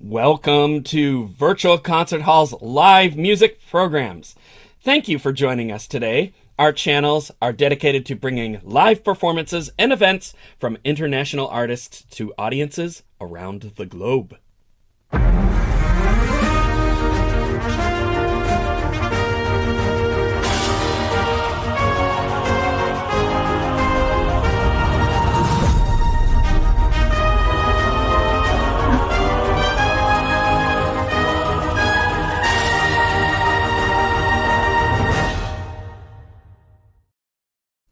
Welcome to Virtual Concert Hall's live music programs. Thank you for joining us today. Our channels are dedicated to bringing live performances and events from international artists to audiences around the globe.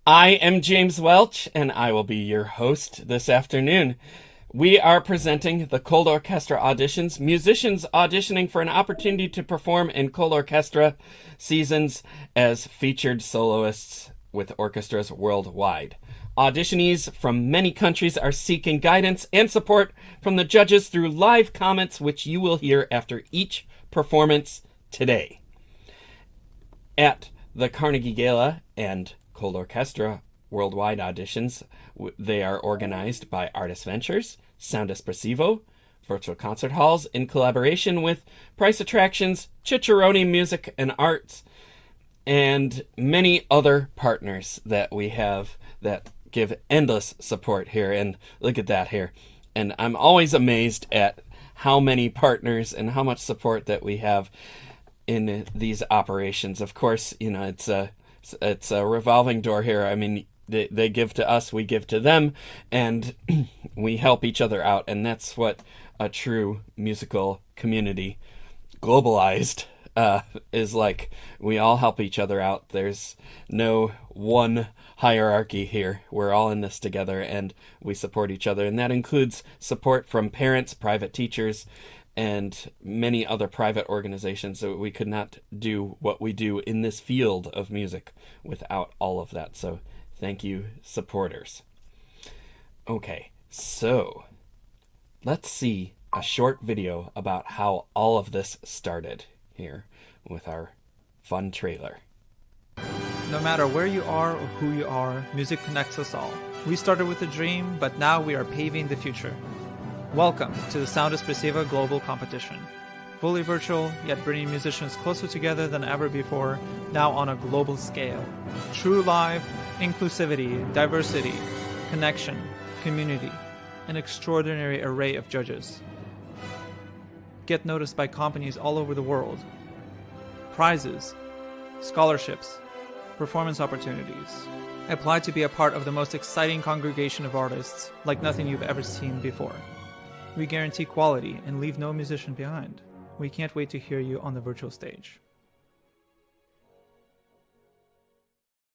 I am James Welch, and I will be your host this afternoon. We are presenting the ColORCHESTRA auditions, musicians auditioning for an opportunity to perform in ColORCHESTRA seasons as featured soloists with orchestras worldwide. Auditionees from many countries are seeking guidance and support from the judges through live comments, which you will hear after each performance today. At the Carnegie Gala and ColORCHESTRA worldwide auditions, they are organized by Artist Ventures, Sound Espressivo, Virtual Concert Halls in collaboration with Price Attractions, Chicharoni Music and Arts, and many other partners that we have that give endless support here. And look at that here. And I'm always amazed at how many partners and how much support that we have in these operations. Of course, you know, it's a revolving door here. I mean, they give to us, we give to them, and we help each other out. And that's what a true musical community, globalized, is like. We all help each other out. There's no one hierarchy here. We're all in this together, and we support each other. And that includes support from parents, private teachers, and many other private organizations. So we could not do what we do in this field of music without all of that. So thank you, supporters. Okay, so let's see a short video about how all of this started here with our fun trailer. No matter where you are or who you are, music connects us all. We started with a dream, but now we are paving the future. Welcome to the Sound Espressivo Global Competition. Fully virtual, yet bringing musicians closer together than ever before, now on a global scale. True live, inclusivity, diversity, connection, community, an extraordinary array of judges. Get noticed by companies all over the world. Prizes, scholarships, performance opportunities. Apply to be a part of the most exciting congregation of artists like nothing you've ever seen before. We guarantee quality and leave no musician behind. We can't wait to hear you on the virtual stage.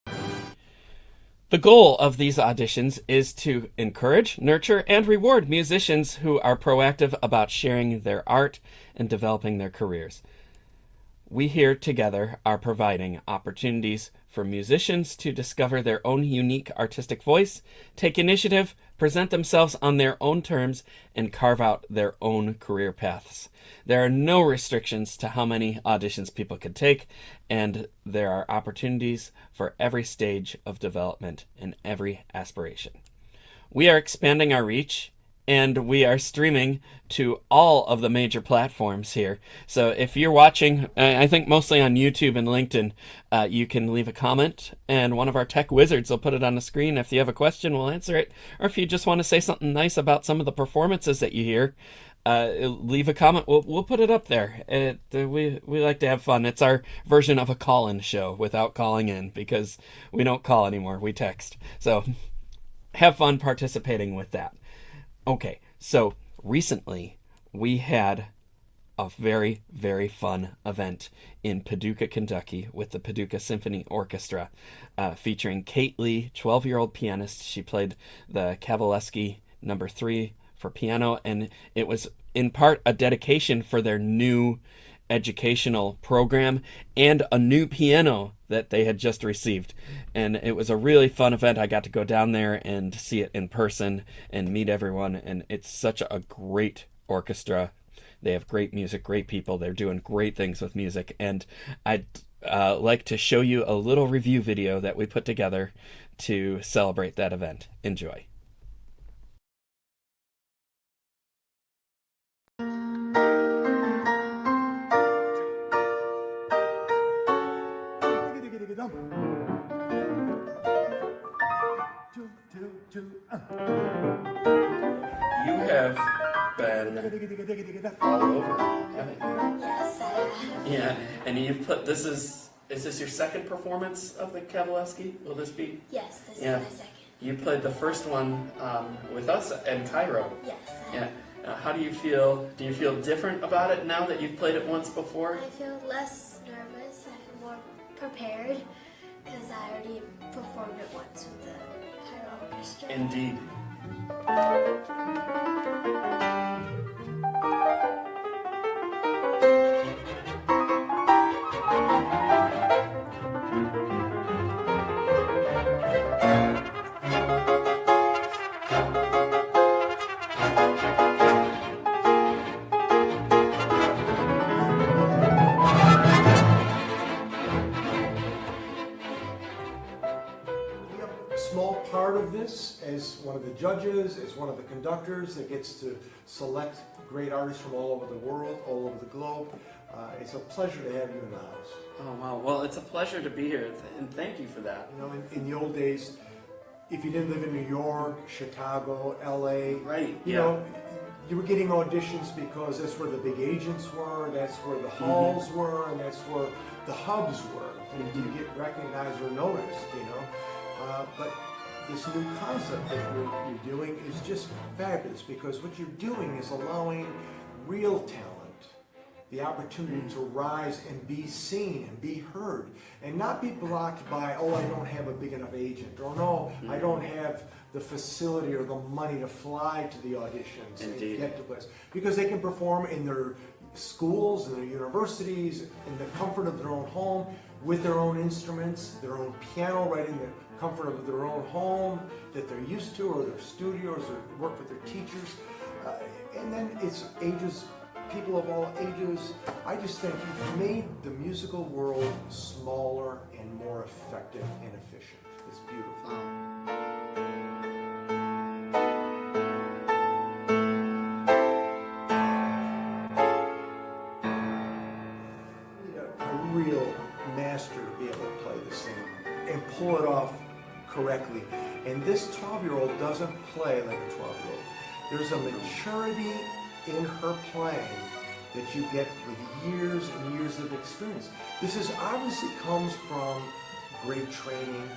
The goal of these auditions is to encourage, nurture, and reward musicians who are proactive about sharing their art and developing their careers. We here together are providing opportunities for musicians to discover their own unique artistic voice, take initiative, present themselves on their own terms, and carve out their own career paths. There are no restrictions to how many auditions people can take, and there are opportunities for every stage of development and every aspiration. We are expanding our reach, and we are streaming to all of the major platforms here. So if you're watching, I think mostly on YouTube and LinkedIn, you can leave a comment, and one of our tech wizards will put it on the screen. If you have a question, we'll answer it. Or if you just want to say something nice about some of the performances that you hear, leave a comment. We'll put it up there. We like to have fun. It's our version of a call-in show without calling in, because we don't call anymore. We text. So have fun participating with that. Okay, so recently we had a very, very fun event in Paducah, Kentucky with the Paducah Symphony Orchestra, featuring Kate Lee, 12-year-old pianist. She played the Kavalevsky No. 3 for piano, and it was in part a dedication for their new educational program and a new piano that they had just received. And it was a really fun event. I got to go down there and see it in person and meet everyone, and it's such a great orchestra. They have great music, great people. They're doing great things with music, and I'd like to show you a little review video that we put together to celebrate that event. Enjoy. You have been all over, haven't you? Yes, I have. Yeah, and you've put, is this your second performance of the Kavalevsky? Will this be? Yes, this Yeah. is my second. You played the first one with us in Cairo. Yes. Yeah. How do you feel? Do you feel different about it now that you've played it once before? I feel less nervous. I feel more prepared because I already performed it once with the Cairo Orchestra. Indeed. Small part of this as one of the judges, as one of the conductors that gets to select great artists from all over the world, all over the globe. It's a pleasure to have you in the house. Oh, wow. Well, it's a pleasure to be here, and thank you for that. You know, in the old days, if you didn't live in New York, Chicago, LA, Right, you yeah. know, you were getting auditions because that's where the big agents were, that's where the halls were, and that's where the hubs were to get recognized or noticed, you know. But this new concept that you're doing is just fabulous because what you're doing is allowing real talent the opportunity to rise and be seen and be heard and not be blocked by, oh, I don't have a big enough agent, or no, I don't have the facility or the money to fly to the auditions Indeed. and get to places. Because they can perform in their schools and their universities in the comfort of their own home with their own instruments, their own piano right in the comfort of their own home that they're used to, or their studios, or work with their teachers. And then it's ages, people of all ages. I just think you've made the musical world smaller and more effective and efficient. It's beautiful. You need a real master to be able to play this thing and pull it off correctly. And this 12-year-old doesn't play like a 12-year-old. There's a maturity in her playing that you get with years and years of experience. This is obviously comes from great training,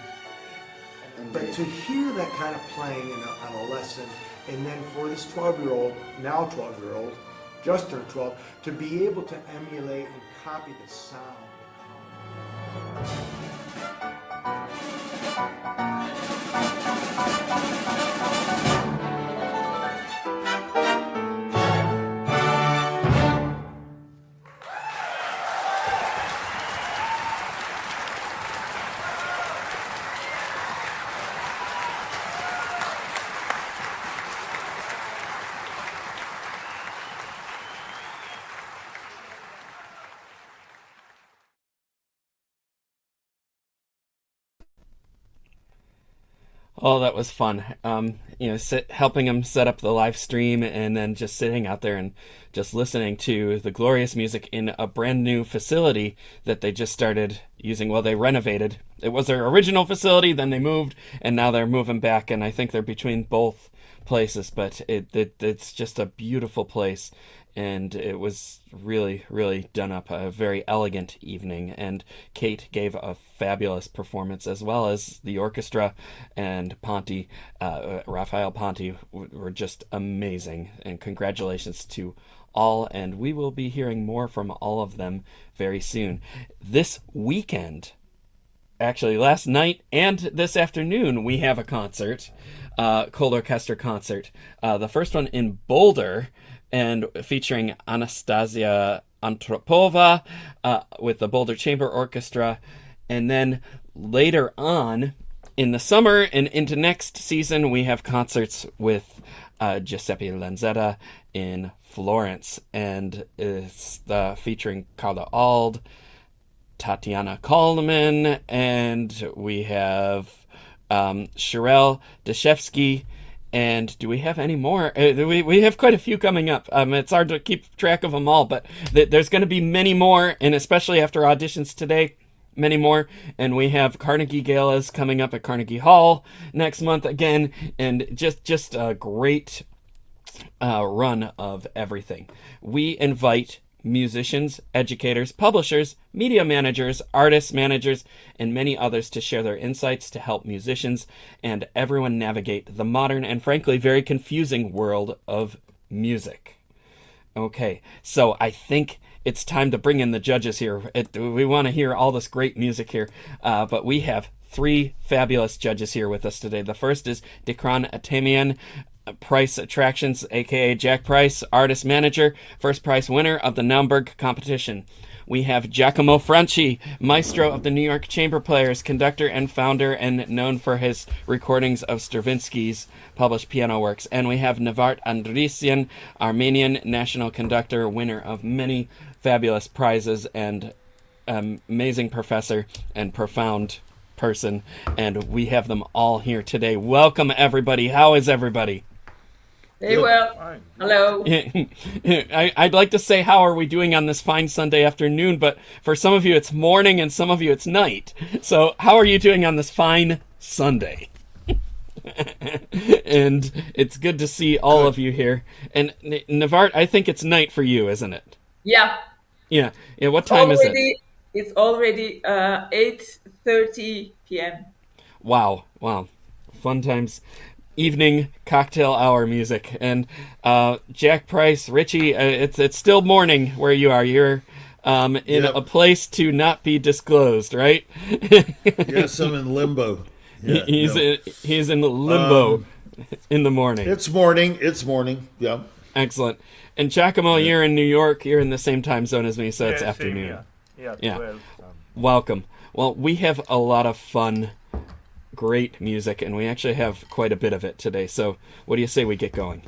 but to hear that kind of playing on a lesson, and then for this 12-year-old, now 12-year-old, just turned 12, to be able to emulate and copy the sound. Oh, that was fun. Helping him set up the live stream and then just sitting out there and just listening to the glorious music in a brand new facility that they just started using. Well, they renovated. It was their original facility, then they moved, and now they're moving back, and I think they're between both places, but it's just a beautiful place. And it was really, really done up, a very elegant evening. And Kate gave a fabulous performance, as well as the orchestra, and Ponte, Raphael Ponte, were just amazing. And congratulations to all, and we will be hearing more from all of them very soon. This weekend, actually last night and this afternoon, we have a concert, ColORCHESTRA concert. The first one in Boulder, and featuring Anastasia Antropova with the Boulder Chamber Orchestra. And then later on in the summer and into next season, we have concerts with Giuseppe Lanzetta in Florence. And it's featuring Carla Ald, Tatiana Coleman, and we have Sherelle Deshevsky. And do we have any more? We have quite a few coming up. It's hard to keep track of them all, but there's going to be many more, and especially after auditions today, many more. And we have Carnegie Galas coming up at Carnegie Hall next month again, and just a great run of everything. We invite musicians, educators, publishers, media managers, artists, managers, and many others to share their insights to help musicians and everyone navigate the modern and frankly very confusing world of music. Okay, so I think it's time to bring in the judges here. We want to hear all this great music here, but we have three fabulous judges here with us today. The first is Dekran Atemian, Price Attractions, aka Jack Price, artist manager, first prize winner of the Naumburg competition. We have Giacomo Franchi, maestro of the New York Chamber Players, conductor and founder, and known for his recordings of Stravinsky's published piano works. And we have Nevart Andrisian, Armenian national conductor, winner of many fabulous prizes, and amazing professor and profound person. And we have them all here today. Welcome, everybody. How is everybody? Very well. Hello. I'd like to say how are we doing on this fine Sunday afternoon, but for some of you it's morning and some of you it's night. So how are you doing on this fine Sunday? And it's good to see all of you here. And Nevart, I think it's night for you, isn't it? Yeah. Yeah. What time is it? It's already 8:30 p.m. Wow. Fun times. Evening cocktail hour music. And Jack Price, Richie, it's still morning where you are. You're in a place to not be disclosed, right? Yes, I'm in limbo. Yeah, he's in limbo in the morning. It's morning. Yeah. Excellent. And Giacomo, you're in New York. You're in the same time zone as me, so it's afternoon. Yeah. 12. Welcome. Well, we have a lot of fun, great music, and we actually have quite a bit of it today. So what do you say we get going?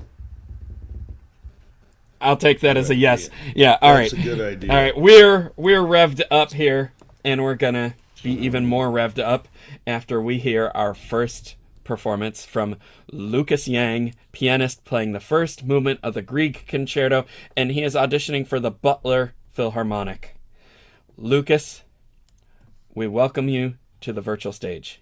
I'll take that as a yes. Yeah, all right. That's a good idea. All right, we're revved up here, and we're going to be even more revved up after we hear our first performance from Lucas Yang, pianist playing the first movement of the Grieg Concerto, and he is auditioning for the Butler Philharmonic. Lucas, we welcome you to the virtual stage.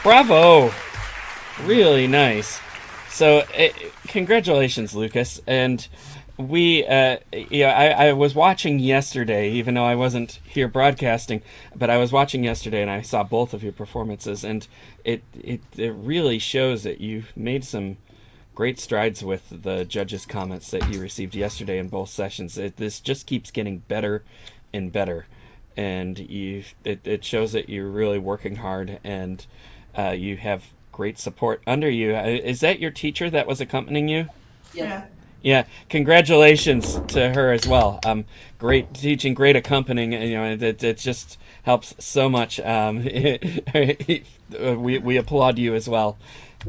Bravo! Really nice. So, congratulations, Lucas. And we, I was watching yesterday, even though I wasn't here broadcasting, but I was watching yesterday and I saw both of your performances, and it really shows that you made some great strides with the judges' comments that you received yesterday in both sessions. This just keeps getting better and better, and it shows that you're really working hard, and you have great support under you. Is that your teacher that was accompanying you? Yeah. Yeah, congratulations to her as well. Great teaching, great accompanying. It just helps so much. We applaud you as well,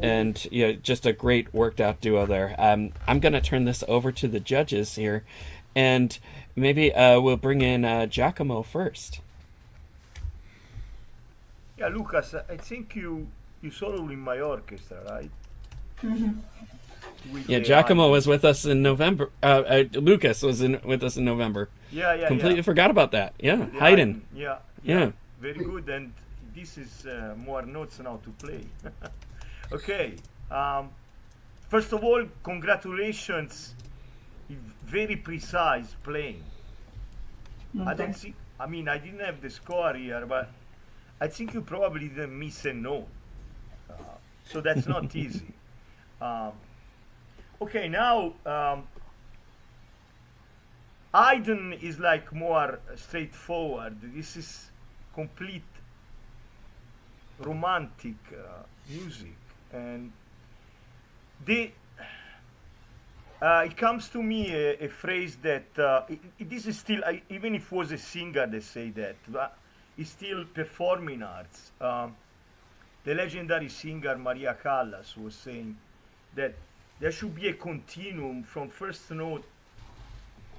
and just a great worked out duo there. I'm going to turn this over to the judges here, and maybe we'll bring in Giacomo first. Yeah, Lucas, I think you solo in my orchestra, right? Yeah, Giacomo was with us in November. Lucas was with us in November. Yeah. Completely forgot about that. Yeah, Haydn. Yeah. Very good, and this is more notes now to play. Okay. First of all, congratulations. Very precise playing. I don't see. I mean, I didn't have the score here, but I think you probably didn't miss a note. So that's not easy. Okay, now Haydn is like more straightforward. This is complete romantic music, and it comes to me a phrase that this is still, even if it was a singer that say that, but it's still performing arts. The legendary singer Maria Callas was saying that there should be a continuum from first note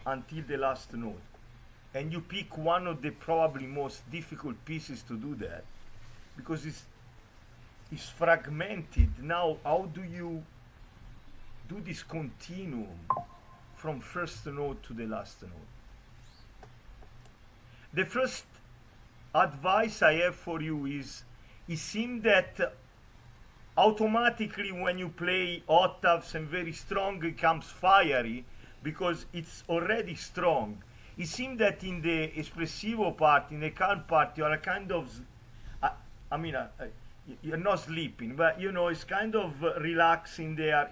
until the last note. And you pick one of the probably most difficult pieces to do that, because it's fragmented. Now, how do you do this continuum from first note to the last note? The first advice I have for you is, it seems that automatically when you play octaves and very strong, it comes fiery because it's already strong. It seems that in the espressivo part, in the calm part, you are kind of, you're not sleeping, but it's kind of relaxing there.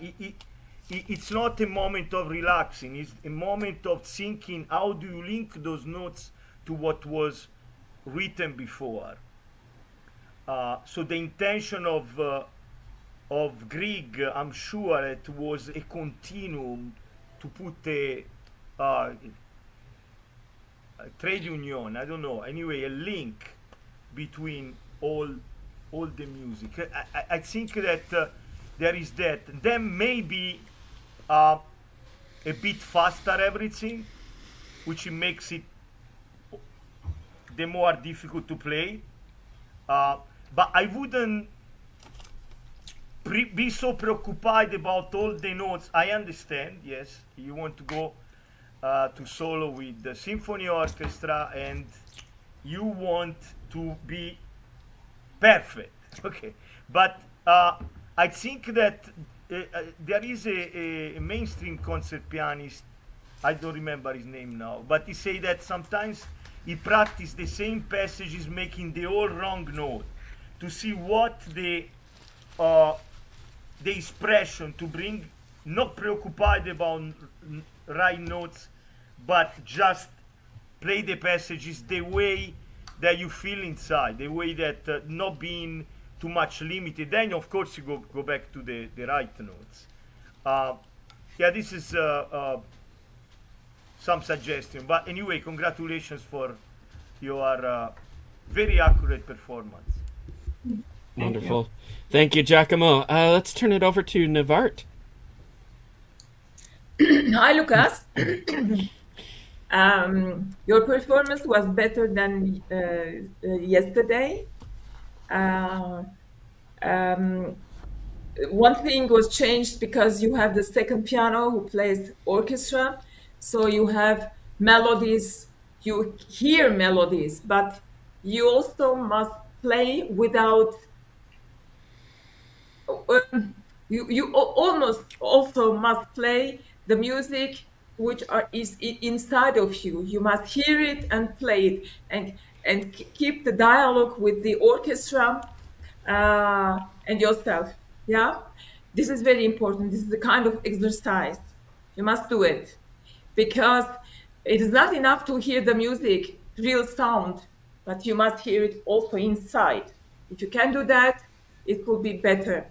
It's not a moment of relaxing, it's a moment of thinking, how do you link those notes to what was written before? So the intention of Grieg, I'm sure it was a continuum to put a trade union, I don't know, anyway, a link between all the music. I think that there is that. Then maybe a bit faster everything, which makes it the more difficult to play. But I wouldn't be so preoccupied about all the notes. I understand, yes, you want to go to solo with the symphony orchestra and you want to be perfect, okay? But I think that there is a mainstream concert pianist, I don't remember his name now, but he say that sometimes he practice the same passages making the all wrong note to see what the expression to bring, not preoccupied about right notes, but just play the passages the way that you feel inside, the way that not being too much limited. Then of course you go back to the right notes. Yeah, this is some suggestion, but anyway, congratulations for your very accurate performance. Wonderful. Thank you, Giacomo. Let's turn it over to Navart. Hi, Lucas. Your performance was better than yesterday. One thing was changed because you have the second piano who plays orchestra, so you have melodies you hear melodies, but you also must play without almost also must play the music which is inside of you. You must hear it and play it, and keep the dialogue with the orchestra and yourself. Yeah, this is very important. This is the kind of exercise you must do it, because it is not enough to hear the music, real sound, but you must hear it also inside. If you can do that, it will be better.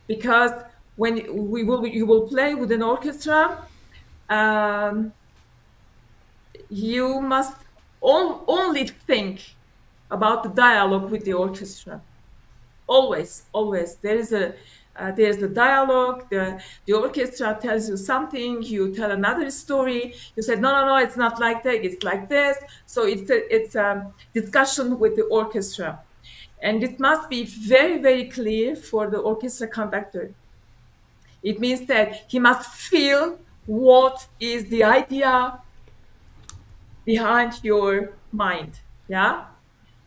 Because when you will play with an orchestra, um, you must only think about the dialogue with the orchestra. Always there's a dialogue. The orchestra tells you something, you tell another story, you said no, it's not like that, it's like this. So it's a discussion with the orchestra, and it must be very, very clear for the orchestra conductor. It means that he must feel what is the idea behind your mind. Yeah,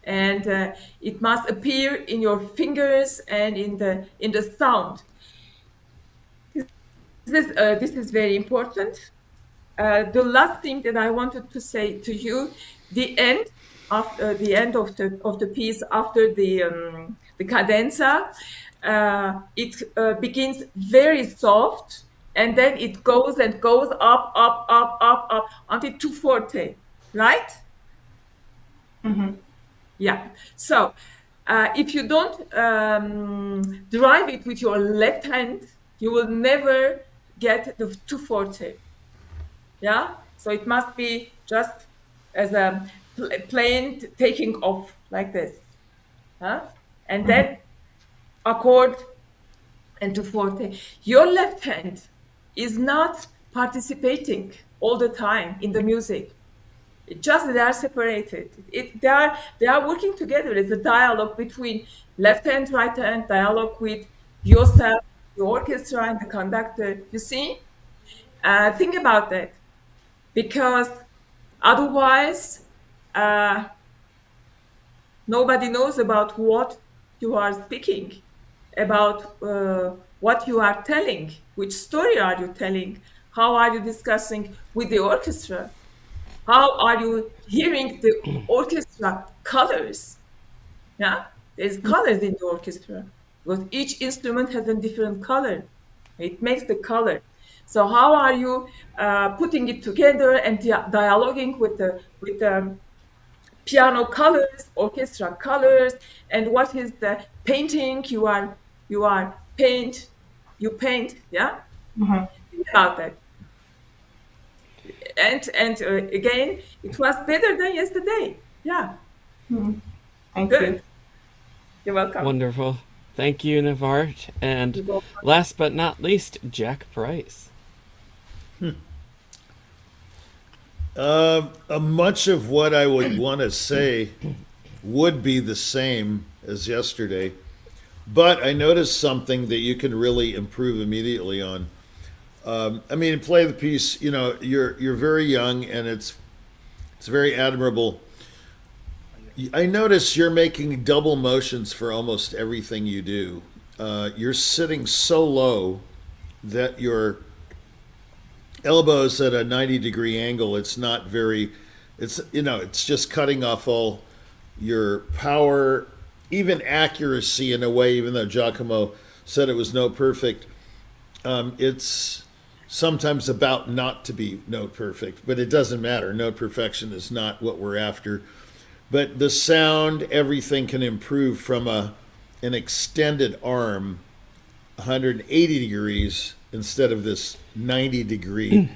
and it must appear in your fingers and in the sound. This is very important. The last thing that I wanted to say to you, the end of the piece, after the cadenza, it begins very soft, and then it goes and goes up until 2 forte, right? Yeah. So if you don't drive it with your left hand, you will never get the 2 forte. Yeah. So it must be just as a plain taking off like this. Huh? And then accord and 2 forte. Your left hand is not participating all the time in the music. Just they are separated. They are working together. It's a dialogue between left hand, right hand, dialogue with yourself, the orchestra, and the conductor. You see? Think about that, because otherwise, nobody knows about what you are speaking, about what you are telling, which story are you telling, how are you discussing with the orchestra. How are you hearing the orchestra colors? Yeah, there's colors in the orchestra because each instrument has a different color. It makes the color. So how are you putting it together and dialoguing with the piano colors, orchestra colors, and what is the painting you paint? Yeah, think about that. And again, it was better than yesterday. Yeah. Thank Good. you. You're welcome. Wonderful. Thank you, Navart. And You're welcome. last but not least, Jack Price. Much of what I would want to say would be the same as yesterday, but I noticed something that you can really improve immediately on. I mean, play the piece. You know, you're very young, and it's very admirable. I notice you're making double motions for almost everything you do. You're sitting so low that your elbows at a 90-degree angle. It's not very. It's just cutting off all your power, even accuracy in a way. Even though Giacomo said it was note perfect, it's sometimes about not to be note perfect, but it doesn't matter. Note perfection is not what we're after. But the sound, everything can improve from an extended arm 180 degrees instead of this 90-degree,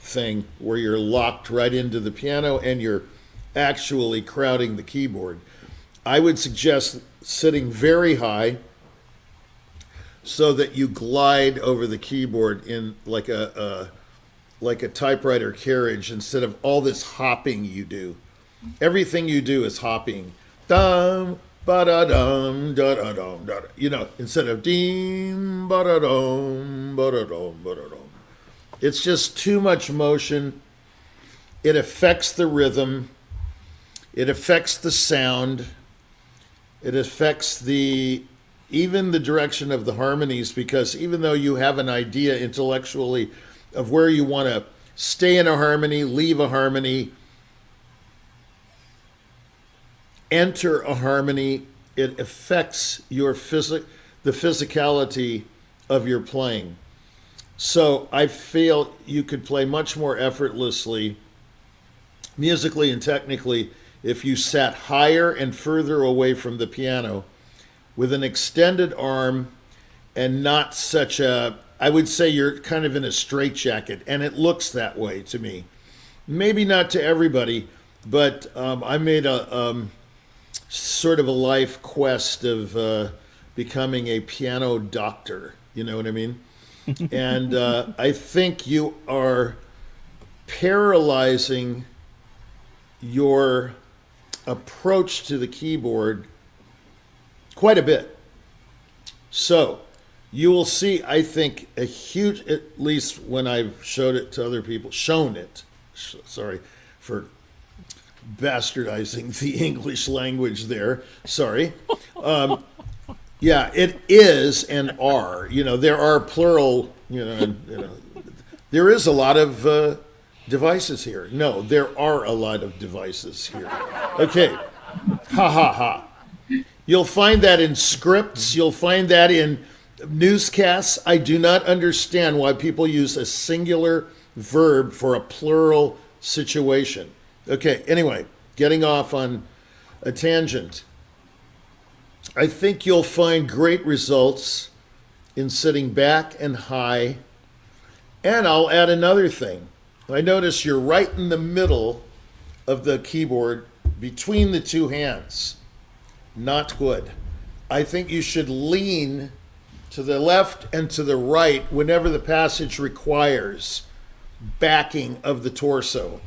thing where you're locked right into the piano and you're actually crowding the keyboard. I would suggest sitting very high so that you glide over the keyboard in like a typewriter carriage instead of all this hopping you do. Everything you do is hopping. Dum, ba-da-dum, da-da-dum, da-da. Instead of deem, ba-da-dum, ba-da-dum, ba-da-dum. It's just too much motion. it affects the rhythm, it affects the sound, it affects even the direction of the harmonies, because even though you have an idea intellectually of where you want to stay in a harmony, leave a harmony, enter a harmony, it affects your the physicality of your playing. So I feel you could play much more effortlessly, musically and technically, if you sat higher and further away from the piano with an extended arm and not such I would say you're kind of in a straitjacket, and it looks that way to me. Maybe not to everybody, but I made a sort of a life quest of becoming a piano doctor. You know what I mean? And I think you are paralyzing your approach to the keyboard quite a bit. So you will see, I think, a huge, at least when I've showed it to other people, sorry for bastardizing the English language there, sorry. Yeah, it is and are. There are plural, there is a lot of devices here. No, there are a lot of devices here. Okay, ha ha ha. You'll find that in scripts. You'll find that in newscasts. I do not understand why people use a singular verb for a plural situation. Okay, anyway, getting off on a tangent. I think you'll find great results in sitting back and high. And I'll add another thing. I notice you're right in the middle of the keyboard between the two hands. Not good. I think you should lean to the left and to the right whenever the passage requires backing of the torso.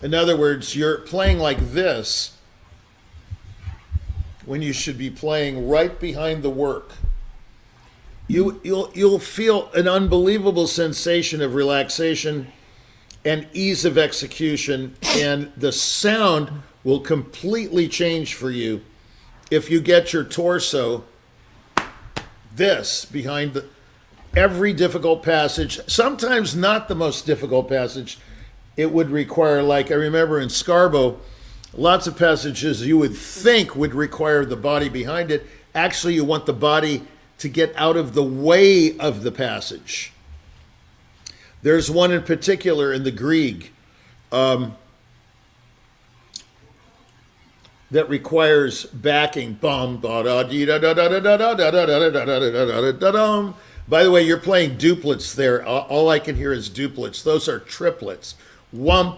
In other words, you're playing like this when you should be playing right behind the work. You'll feel an unbelievable sensation of relaxation and ease of execution, and the sound will completely change for you if you get your torso this behind every difficult passage. Sometimes not the most difficult passage. It would require, like I remember in Scarbo, lots of passages you would think would require the body behind it. Actually, you want the body to get out of the way of the passage. There's one in particular in the Grieg that requires backing. By the way, you're playing duplets there. All I can hear is duplets. Those are triplets. All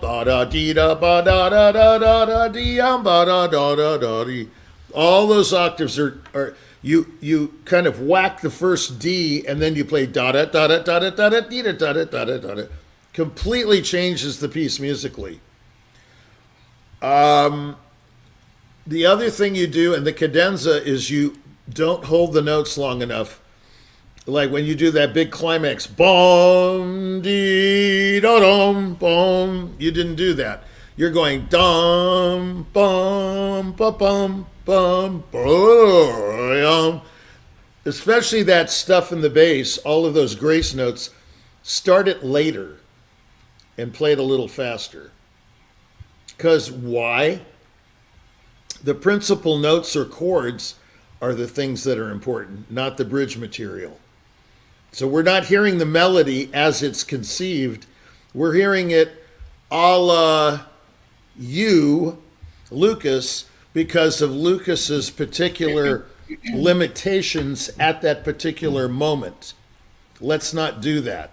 those octaves are you kind of whack the first D and then you play da da da da da da da da da da da da da. Completely changes the piece musically. The other thing you do in the cadenza is you don't hold the notes long enough. Like when you do that big climax, bom, dee, da, dum, bom, you didn't do that. You're going dum, bum, ba, bum, bum, bum. Especially that stuff in the bass, all of those grace notes, start it later and play it a little faster. Because why? The principal notes or chords are the things that are important, not the bridge material. So we're not hearing the melody as it's conceived. We're hearing it a la you, Lucas, because of Lucas's particular limitations at that particular moment. Let's not do that.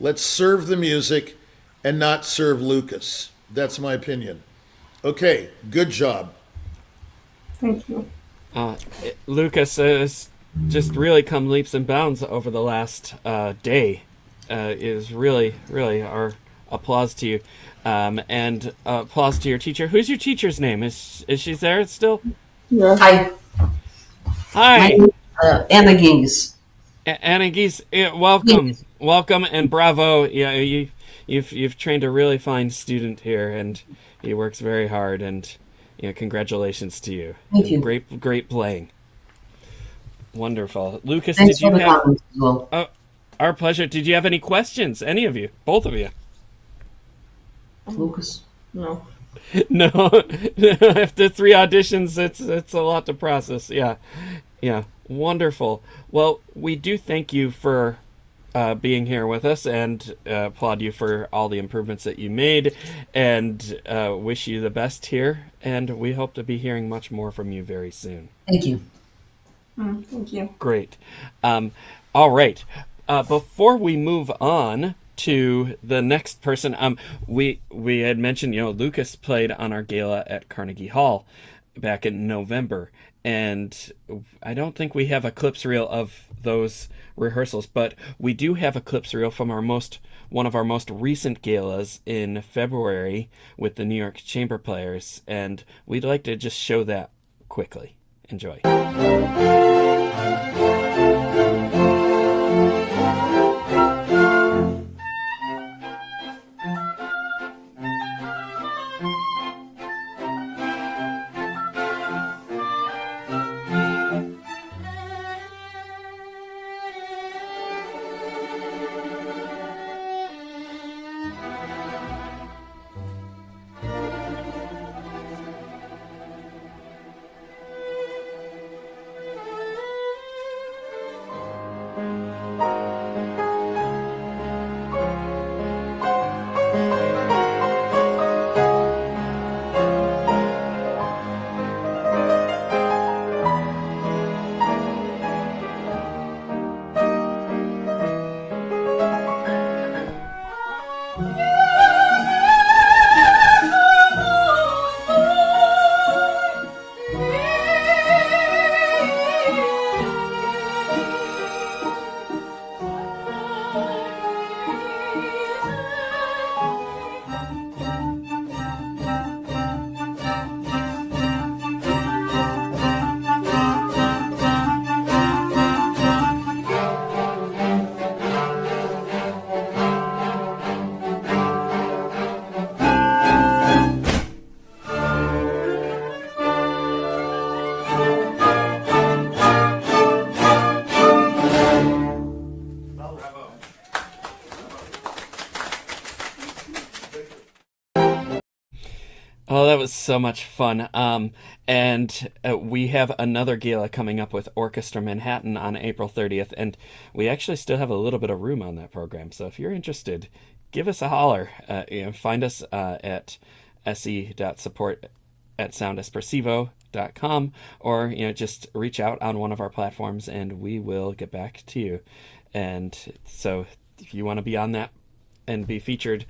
Let's serve the music and not serve Lucas. That's my opinion. Okay, good job. Thank you. Lucas has just really come leaps and bounds over the last day. Is really our applause to you, and applause to your teacher. Who's your teacher's name? Is she there still? Yeah. Hi, Hi. my name is Anna Gings. Anagis, welcome, and bravo. Yeah, you've trained a really fine student here, and he works very hard. And congratulations to you. Thank you. Great playing. Wonderful, Lucas. Thanks did you for the have? comments as well. Our pleasure. Did you have any questions? Any of you? Both of you? Lucas? No. No. After 3 auditions, it's a lot to process. Yeah. Wonderful. Well, we do thank you for being here with us, and applaud you for all the improvements that you made, and wish you the best here. And we hope to be hearing much more from you very soon. Thank you. Thank you. Great. All right. Before we move on to the next person, we had mentioned, Lucas played on our gala at Carnegie Hall back in November, and I don't think we have a clips reel of those rehearsals, but we do have a clips reel from one of our most recent galas in February with the New York Chamber Players, and we'd like to just show that quickly. Enjoy. Oh, that was so much fun. And we have another gala coming up with Orchestra Manhattan on April 30th, and we actually still have a little bit of room on that program. So if you're interested, give us a holler. Find us at se.support@soundespressivo.com, or just reach out on one of our platforms, and we will get back to you. And so if you want to be on that and be featured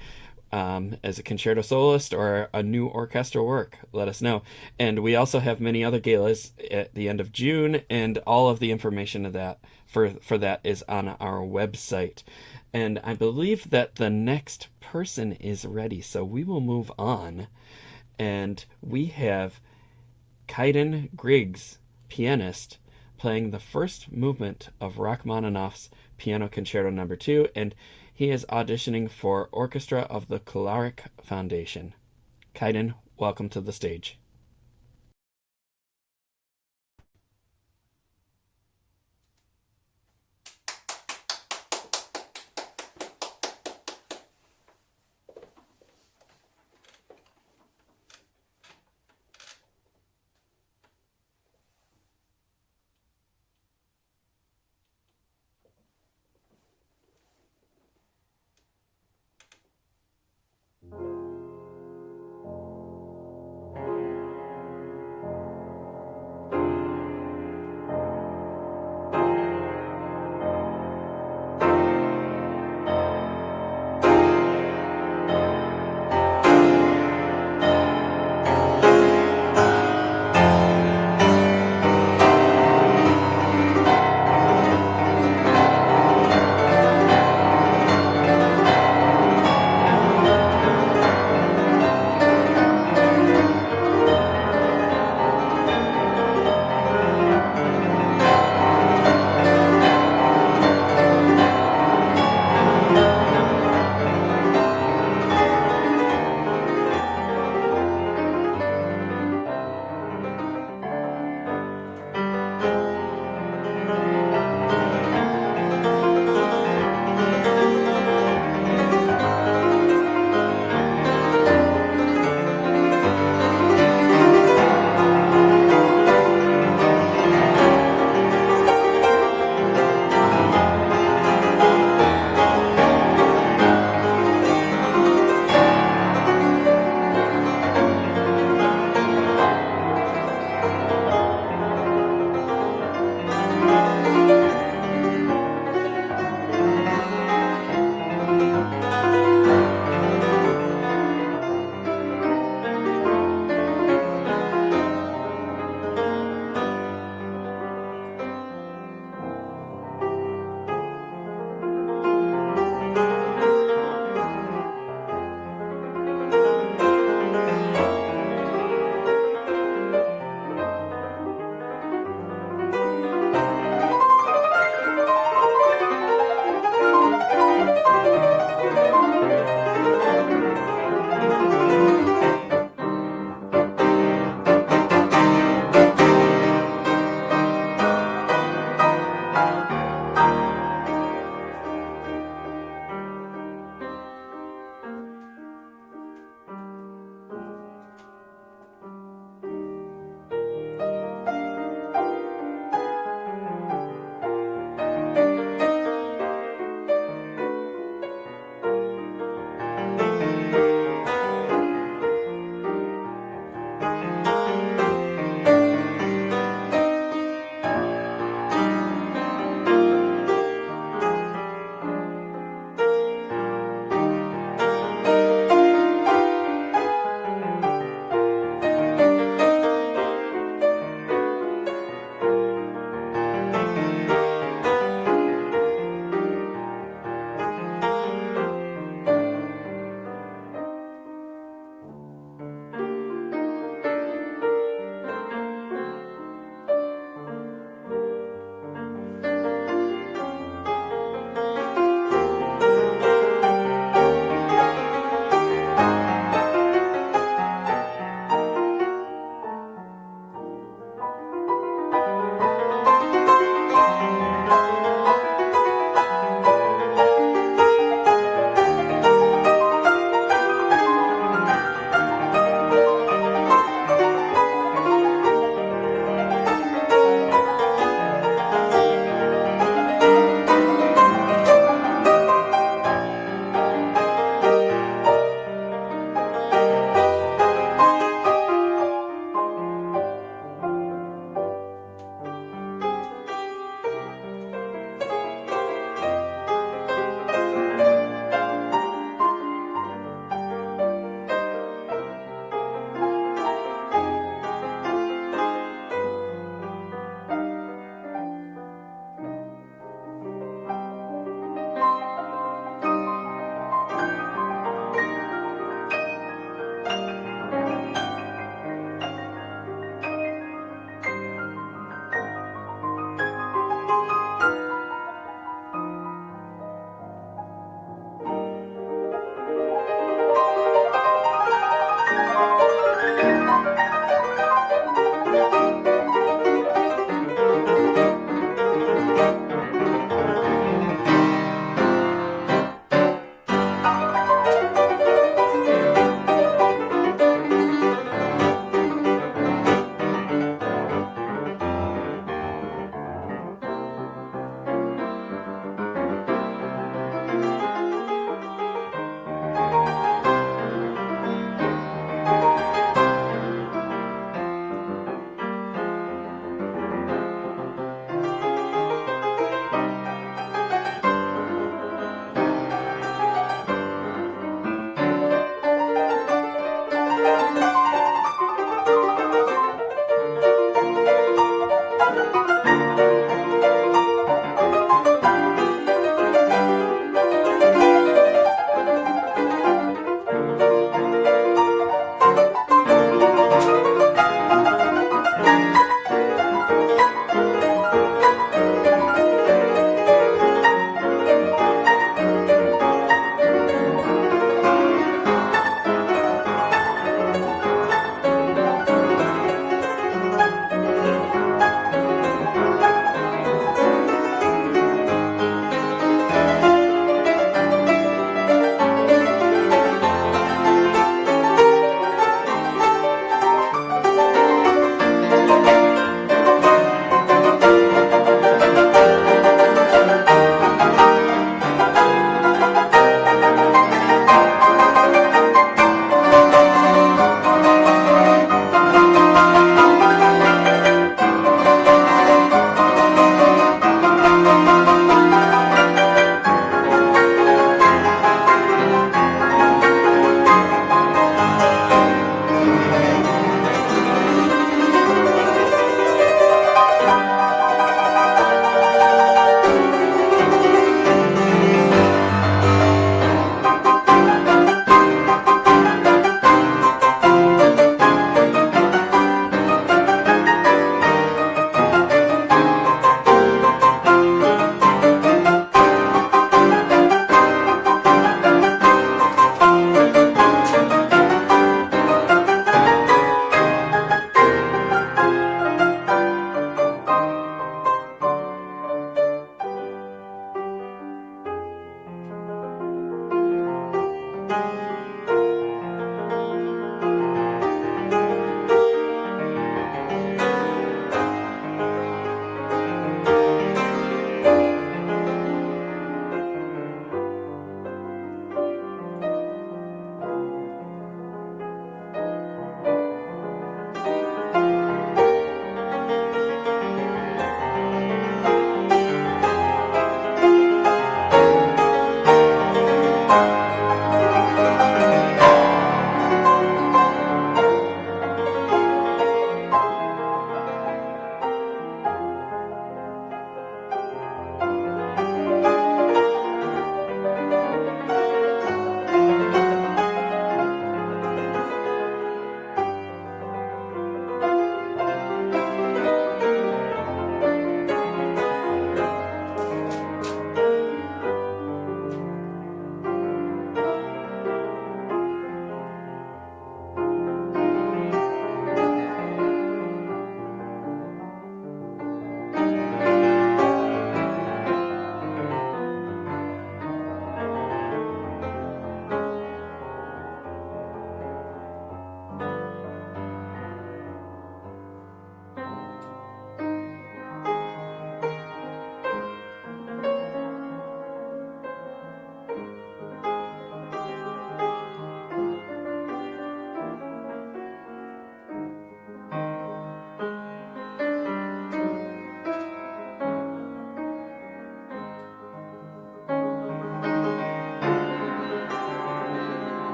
as a concerto soloist or a new orchestral work, let us know. And we also have many other galas at the end of June, and all of the information of that for that is on our website. And I believe that the next person is ready, so we will move on. And we have Kaiden Griggs, pianist, playing the first movement of Rachmaninoff's Piano Concerto No. 2, and he is auditioning for Orchestra of the Kolarac Foundation. Kaiden, welcome to the stage.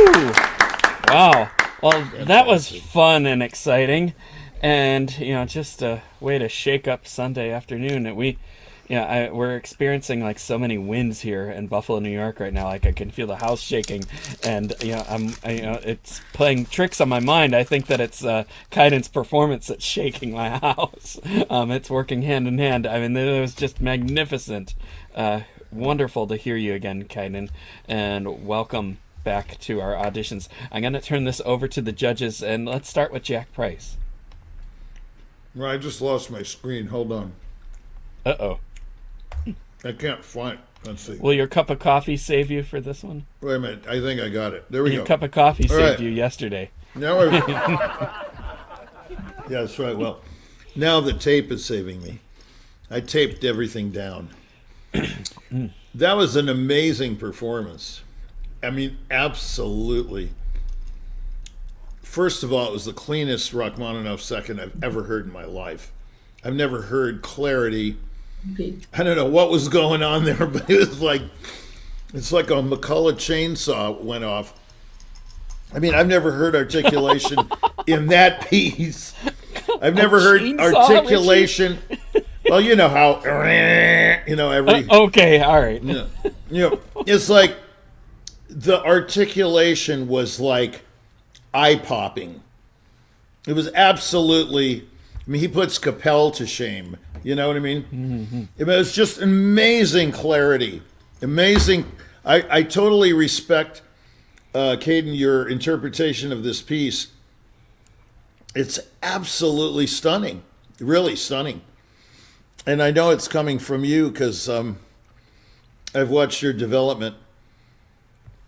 Woo! Wow. Well, that was fun and exciting, and just a way to shake up Sunday afternoon. And we're experiencing like so many winds here in Buffalo, New York right now. Like I can feel the house shaking, and it's playing tricks on my mind. I think that it's Kaiden's performance that's shaking my house. It's working hand in hand. I mean, it was just magnificent. Wonderful to hear you again, Kaiden, and welcome back to our auditions. I'm going to turn this over to the judges, and let's start with Jack Price. Well, I just lost my screen. Hold on. Uh-oh. I can't find. Let's see. Will your cup of coffee save you for this one? Wait a minute. I think I got it. There we Your go. cup of coffee saved right. you yesterday. Now yeah, that's right. Well, now the tape is saving me. I taped everything down. That was an amazing performance. I mean, absolutely. First of all, it was the cleanest Rachmaninoff second I've ever heard in my life. I've never heard clarity. I don't know what was going on there, but it was like, it's like a McCullough chainsaw went off. I mean, I've never heard articulation in that piece. I've never heard articulation. Well, you know how, every. Okay, all right. It's like the articulation was like eye-popping. It was absolutely, I mean, he puts Capel to shame. You know what I mean? Mm-hmm. It was just amazing clarity. Amazing. I totally respect, Kaiden, your interpretation of this piece. It's absolutely stunning. Really stunning. And I know it's coming from you because I've watched your development.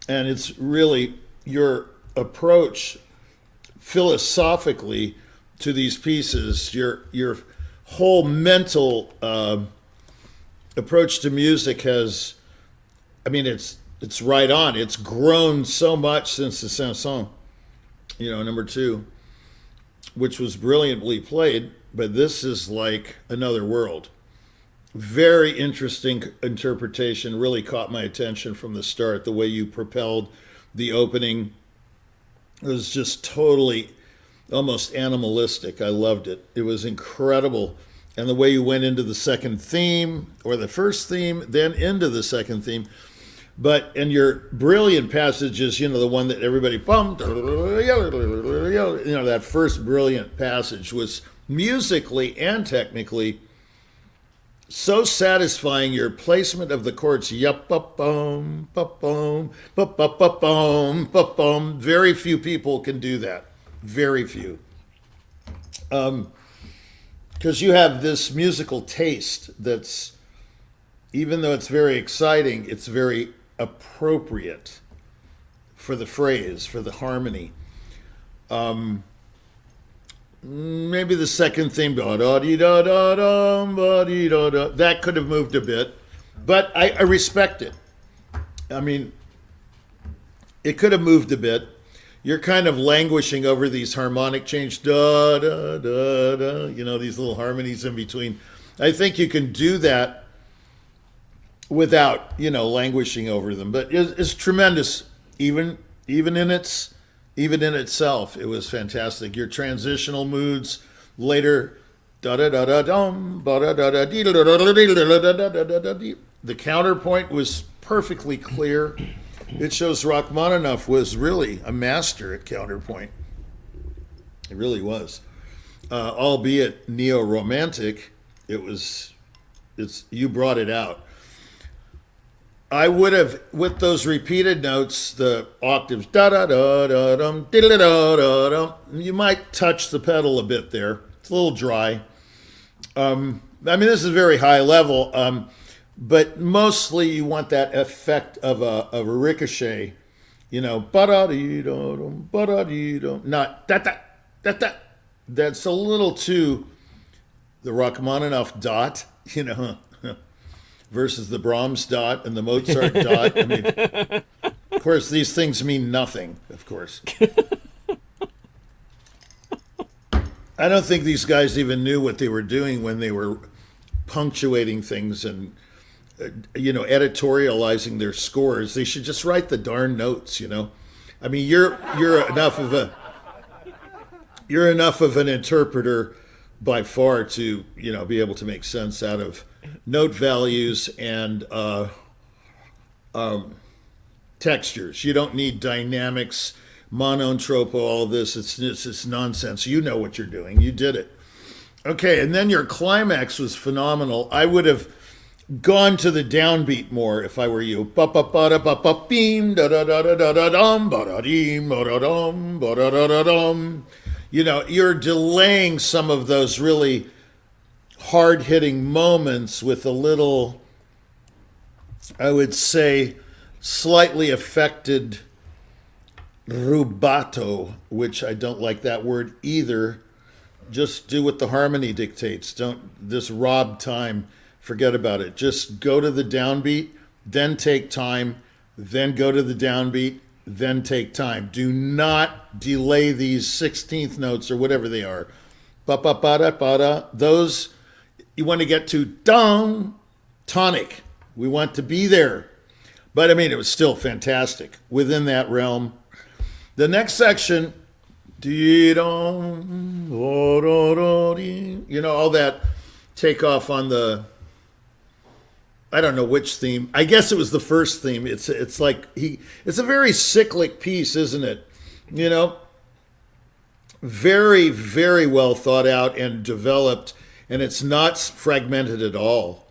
And it's really your approach philosophically to these pieces, your whole mental approach to music has, I mean, it's right on. It's grown so much since the Sanson, number 2, which was brilliantly played, but this is like another world. Very interesting interpretation, really caught my attention from the start, the way you propelled the opening. It was just totally almost animalistic. I loved it. It was incredible. And the way you went into the second theme, or the first theme, then into the second theme. But in your brilliant passages, the one that everybody bumped, that first brilliant passage was musically and technically so satisfying. Your placement of the chords, yup-bum, ba-bum, ba-ba-ba-bum, ba-bum. Very few people can do that. Very few. Because you have this musical taste that's, even though it's very exciting, it's very appropriate for the phrase, for the harmony. Maybe the second theme, da-da-dee-da-da-dum, that could have moved a bit, but I respect it. I mean, it could have moved a bit. You're kind of languishing over these harmonic change, da da da da, these little harmonies in between. I think you can do that without, languishing over them. But it's tremendous, even in itself. It was fantastic. Your transitional moods later, da da da da dum, ba da da da dee da da da da da da da. The counterpoint was perfectly clear. It shows Rachmaninoff was really a master at counterpoint. It really was. Albeit neo-romantic, you brought it out. I would have, with those repeated notes, the octaves, da-da-da-da-dum, diddle-da-da-dum, you might touch the pedal a bit there. It's a little dry. This is very high level. But mostly you want that effect of a ricochet, ba-da-dee-da-dum, ba-da-dee-dum, not da-da-da-da. That's a little too the Rachmaninoff dot, versus the Brahms dot and the Mozart dot. I mean, of course, these things mean nothing, of course. I don't think these guys even knew what they were doing when they were punctuating things and editorializing their scores. They should just write the darn notes, I mean, you're enough of an interpreter by far to be able to make sense out of note values and textures. You don't need dynamics, monotropo, all of this. It's nonsense. You know what you're doing. You did it. Okay, and then your climax was phenomenal. I would have gone to the downbeat more if I were you. Ba ba ba da ba ba beam da da da da da da dum ba da dee ba da dum ba da da da dum. You're delaying some of those really hard-hitting moments with a little, I would say, slightly affected rubato, which I don't like that word either. Just do what the harmony dictates. Don't this rob time. Forget about it. Just go to the downbeat, then take time, then go to the downbeat, then take time. Do not delay these 16th notes or whatever they are. Ba-ba-ba-da-ba-da. Those, you want to get to dong, tonic. We want to be there. But I mean, it was still fantastic within that realm. The next section, all that takeoff on the, I don't know which theme. I guess it was the first theme. It's like it's a very cyclic piece, isn't it? Very, very well thought out and developed, and it's not fragmented at all.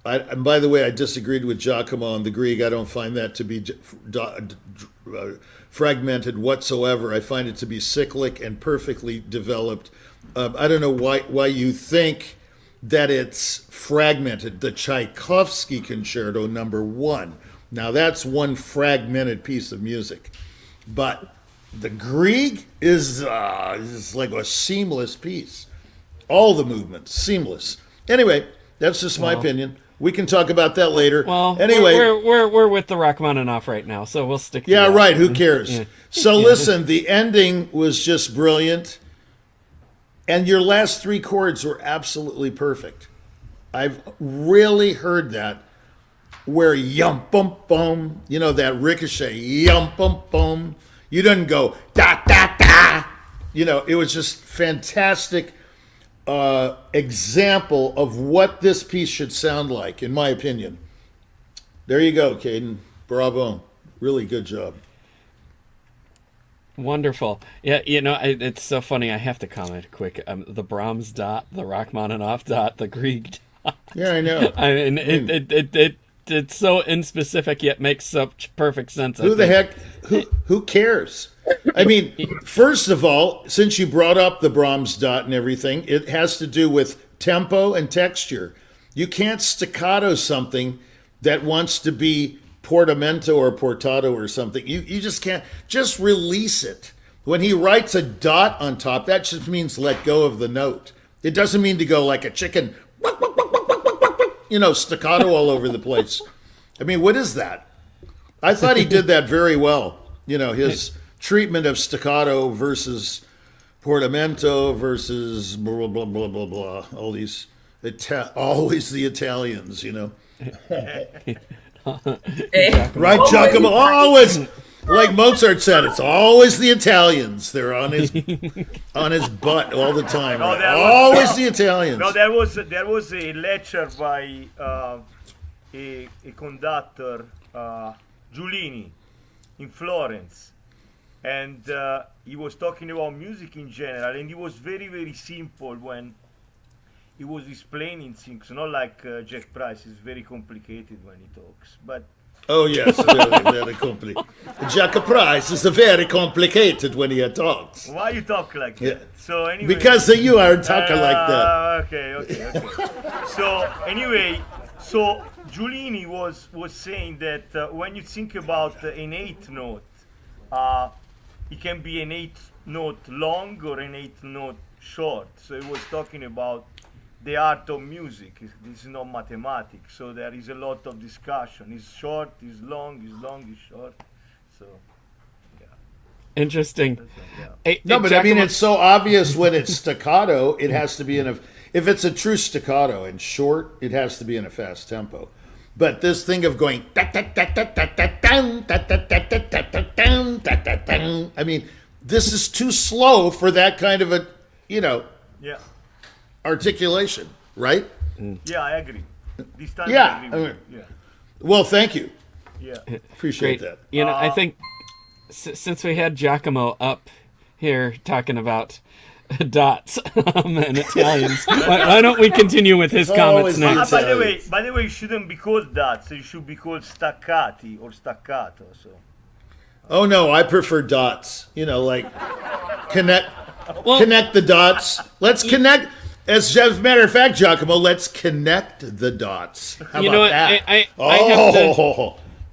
And by the way, I disagreed with Giacomo on the Grieg. I don't find that to be fragmented whatsoever. I find it to be cyclic and perfectly developed. I don't know why you think that it's fragmented. The Tchaikovsky Concerto number 1. Now that's one fragmented piece of music. But the Grieg is like a seamless piece. All the movements, seamless. Anyway, that's just my opinion. We can talk about that later. Well, anyway, we're with the Rachmaninoff right now, so we'll stick to that. Right. Who cares? Yeah. So listen, the ending was just brilliant. And your last 3 chords were absolutely perfect. I've really heard that where yum bum bum, that ricochet, yum bum bum. You didn't go da da da. It was just fantastic example of what this piece should sound like, in my opinion. There you go, Caden. Bravo. Really good job. Wonderful. Yeah, it's so funny. I have to comment quick. The Brahms dot, the Rachmaninoff dot, the Grieg dot. Yeah, I know. I mean, it's so inspecific yet makes such perfect sense. Who the heck? Who cares? I mean, first of all, since you brought up the Brahms dot and everything, it has to do with tempo and texture. You can't staccato something that wants to be portamento or portato or something. You just can't. Just release it. When he writes a dot on top, that just means let go of the note. It doesn't mean to go like a chicken, staccato all over the place. I mean, what is that? I thought he did that very well. His treatment of staccato versus portamento versus blah, blah, blah, blah, blah. All these, always the Italians, Right, Giacomo? Always, like Mozart said, it's always the Italians. They're on his butt all the time. Right? Always the Italians. No, there was a lecture by a conductor, Giulini, in Florence, and he was talking about music in general, and he was very, very simple when he was explaining things, not like Jack Price is very complicated when he talks, but oh yes, very, very complicated. Jack Price is very complicated when he talks. Why you talk like that? Yeah. So anyway, because you are talking like that. Okay. So anyway, so Giulini was saying that when you think about an 8th note, it can be an 8th note long or an 8th note short. So he was talking about the art of music. This is not mathematics, so there is a lot of discussion. It's short, it's long, it's short. So, yeah. Interesting. No, but I mean, it's so obvious when it's staccato, it has to be if it's a true staccato and short, it has to be in a fast tempo. But this thing of going, I mean, this is too slow for that kind of a, Yeah. articulation, right? Yeah, I agree. This time Yeah, I agree with you. Well, thank you. Yeah. Appreciate Great. that. I think since we had Giacomo up here talking about dots and Italians, why don't we continue with his comments always next? By the way, it shouldn't be called dots. It should be called staccati or staccato. So. Oh no, I prefer dots. Like connect Well, connect the dots. Let's connect. As a matter of fact, Giacomo, let's connect the dots. How You about know what, that?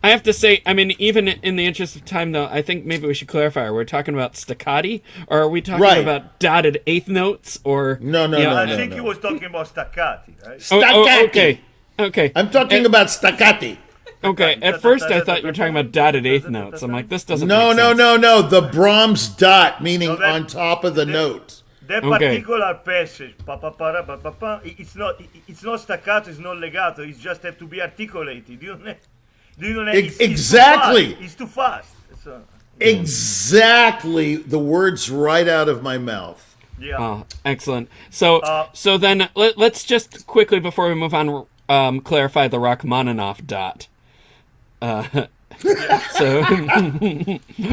I have to say, I mean, even in the interest of time, though, I think maybe we should clarify. Are we talking about staccati, or are we talking Right. about dotted eighth notes, or No. I think he was talking about staccati, right? Staccati. Okay. I'm talking about staccati. Okay. At first, I thought you were talking about dotted eighth notes. I'm like, this doesn't. No. make sense. The Brahms dot, meaning No, that- on top of the note. That Okay. particular passage, it's not staccato, it's not legato. It just have to be articulated. You don't have, Exactly. It's too fast. So, Exactly the words right out of my mouth. yeah. Oh, excellent. So then let's just quickly before we move on, clarify the Rachmaninoff dot. So,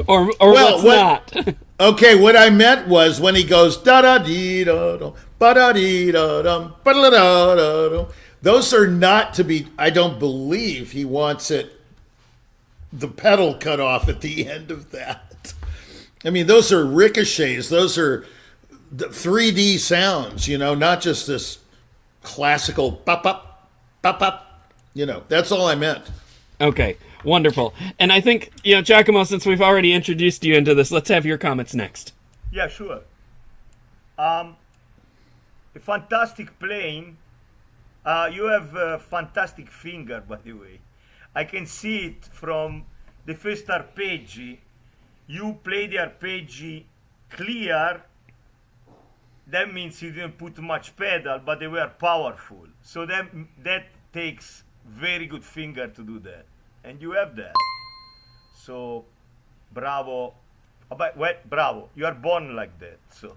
or Well, let's what- not. Okay, what I meant was when he goes da da dee da dum, ba da dee da dum, ba da da da dum. Those are not to be. I don't believe he wants the pedal cut off at the end of that. I mean, those are ricochets. Those are the 3D sounds. Not just this classical pop up, pop up. That's all I meant. Okay, wonderful. And I think, Giacomo, since we've already introduced you into this, let's have your comments next. Yeah, sure. A fantastic playing. You have a fantastic finger, by the way. I can see it from the first arpeggi. You play the arpeggi clear. That means you didn't put much pedal, but they were powerful. So that takes very good finger to do that. And you have that. So, bravo. Bravo. You are born like that. So,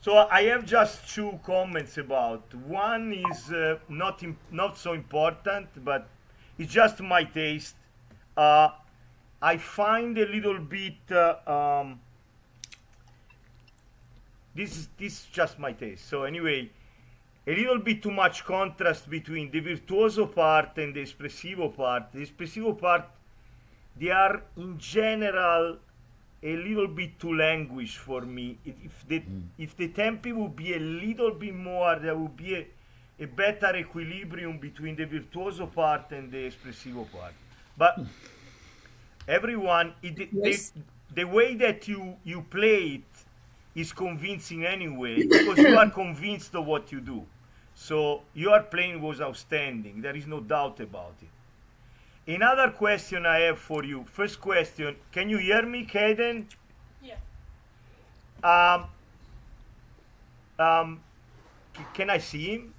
so I have just two comments about. One is not so important, but it's just my taste. I find a little bit. This is just my taste. So anyway, a little bit too much contrast between the virtuoso part and the espressivo part. The espressivo part, they are in general a little bit too languish for me. If the tempi would be a little bit more, there would be a better equilibrium between the virtuoso part and the espressivo part. But everyone, Yes. the way that you play it is convincing anyway, because you are convinced of what you do. So your playing was outstanding. There is no doubt about it. Another question I have for you. First question, can you hear me, Kaden? Yeah. Can I see him?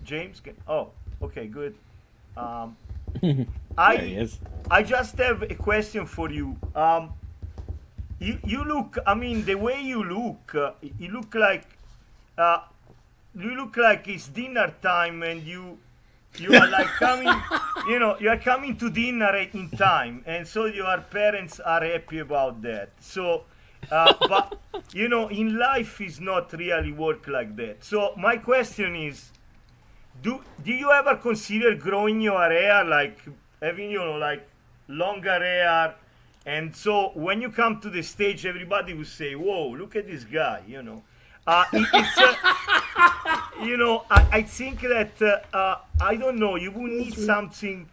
James? Okay, good. There he is. I just have a question for you. You look, I mean, the way you look like it's dinner time and you are like coming, you are coming to dinner in time, and so your parents are happy about that. So, but in life is not really work like that. So my question is, do you ever consider growing your hair, like having like longer hair, and so when you come to the stage, everybody will say, "Whoa, look at this guy," I think that I don't know. You will need something.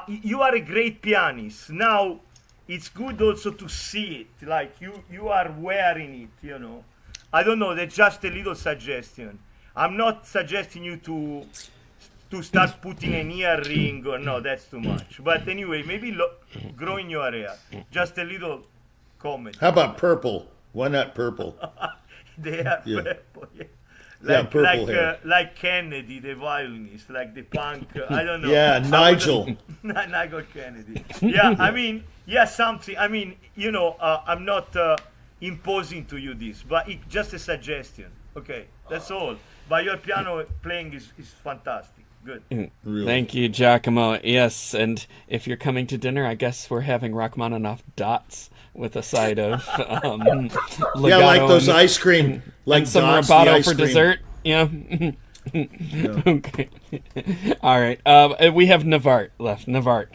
You are a great pianist. Now, it's good also to see it, like you are wearing it. I don't know. That's just a little suggestion. I'm not suggesting you to start putting an earring or no. That's too much. But anyway, maybe growing your hair. Just a little comment. How about purple? Why not purple? They are Yeah. purple. Yeah. like Kennedy, the violinist, like the punk. I don't know. Yeah, Nigel. Nigel Kennedy. Yeah, I mean, something. I mean, I'm not imposing to you this, but it's just a suggestion. Okay, that's all. But your piano playing is fantastic. Good. Really. Thank you, Giacomo. Yes, and if you're coming to dinner, I guess we're having Rachmaninoff dots with a side of legato, Yeah, like those ice cream, like and some dots, rubato the ice for cream. dessert. Yeah. Okay. All right. We have Navart left. Navart.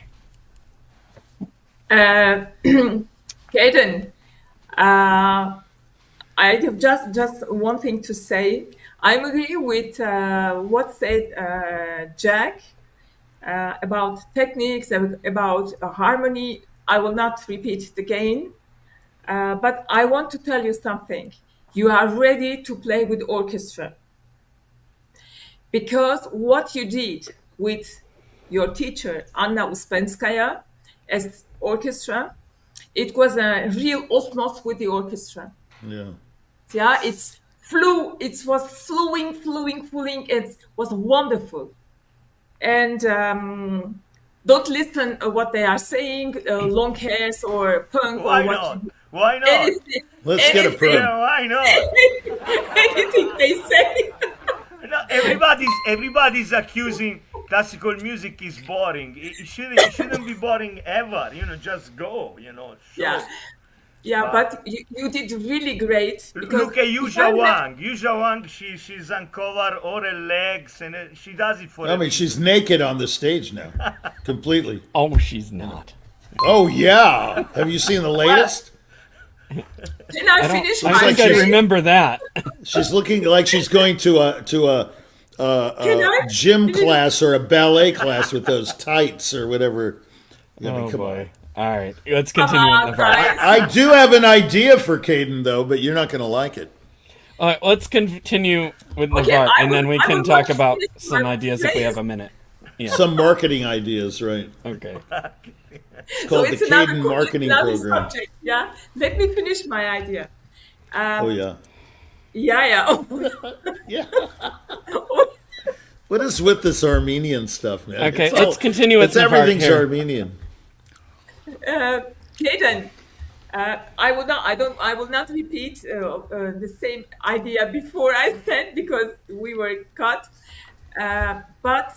Kaden, I have just one thing to say. I agree with what said Jack about techniques, about harmony. I will not repeat it again, but I want to tell you something. You are ready to play with orchestra, because what you did with your teacher, Anna Uspenskaya, as orchestra, it was a real osmosis with the orchestra. Yeah. Yeah, it was flowing. It was wonderful. And don't listen to what they are saying, long hairs or punk Why or what. not? Why not? Anything, Let's get a anything, perm. Yeah, why not? anything they say. No, everybody's accusing classical music is boring. It shouldn't be boring ever. Just go. Show. Yeah, but you did really great. Look at Yuja Wang. Yuja Wang, she's uncovered all her legs, and she does it for. I mean, she's naked on the stage now, completely. Oh, she's not. Oh yeah. Have you seen the latest? Can I finish I my think I remember that. She's looking like she's going to a gym class or a ballet class with those tights or whatever. I mean, Oh come boy. on. All right. Let's continue on, with Navart. guys. I do have an idea for Caden though, but you're not going to like it. All right, let's continue with Okay, Navart, I and then will- we I can will talk watch about this some one ideas if we today. have a minute. Yeah. Some marketing ideas, right? Okay. It's called the another Caden completely Marketing another Program. subject, yeah, let me finish my idea. Oh yeah. Yeah. Yeah. What is with this Armenian stuff, man? Okay, It's let's continue with It's Navart everything's here. Armenian. Kaden, I will not repeat the same idea before I said, because we were cut. But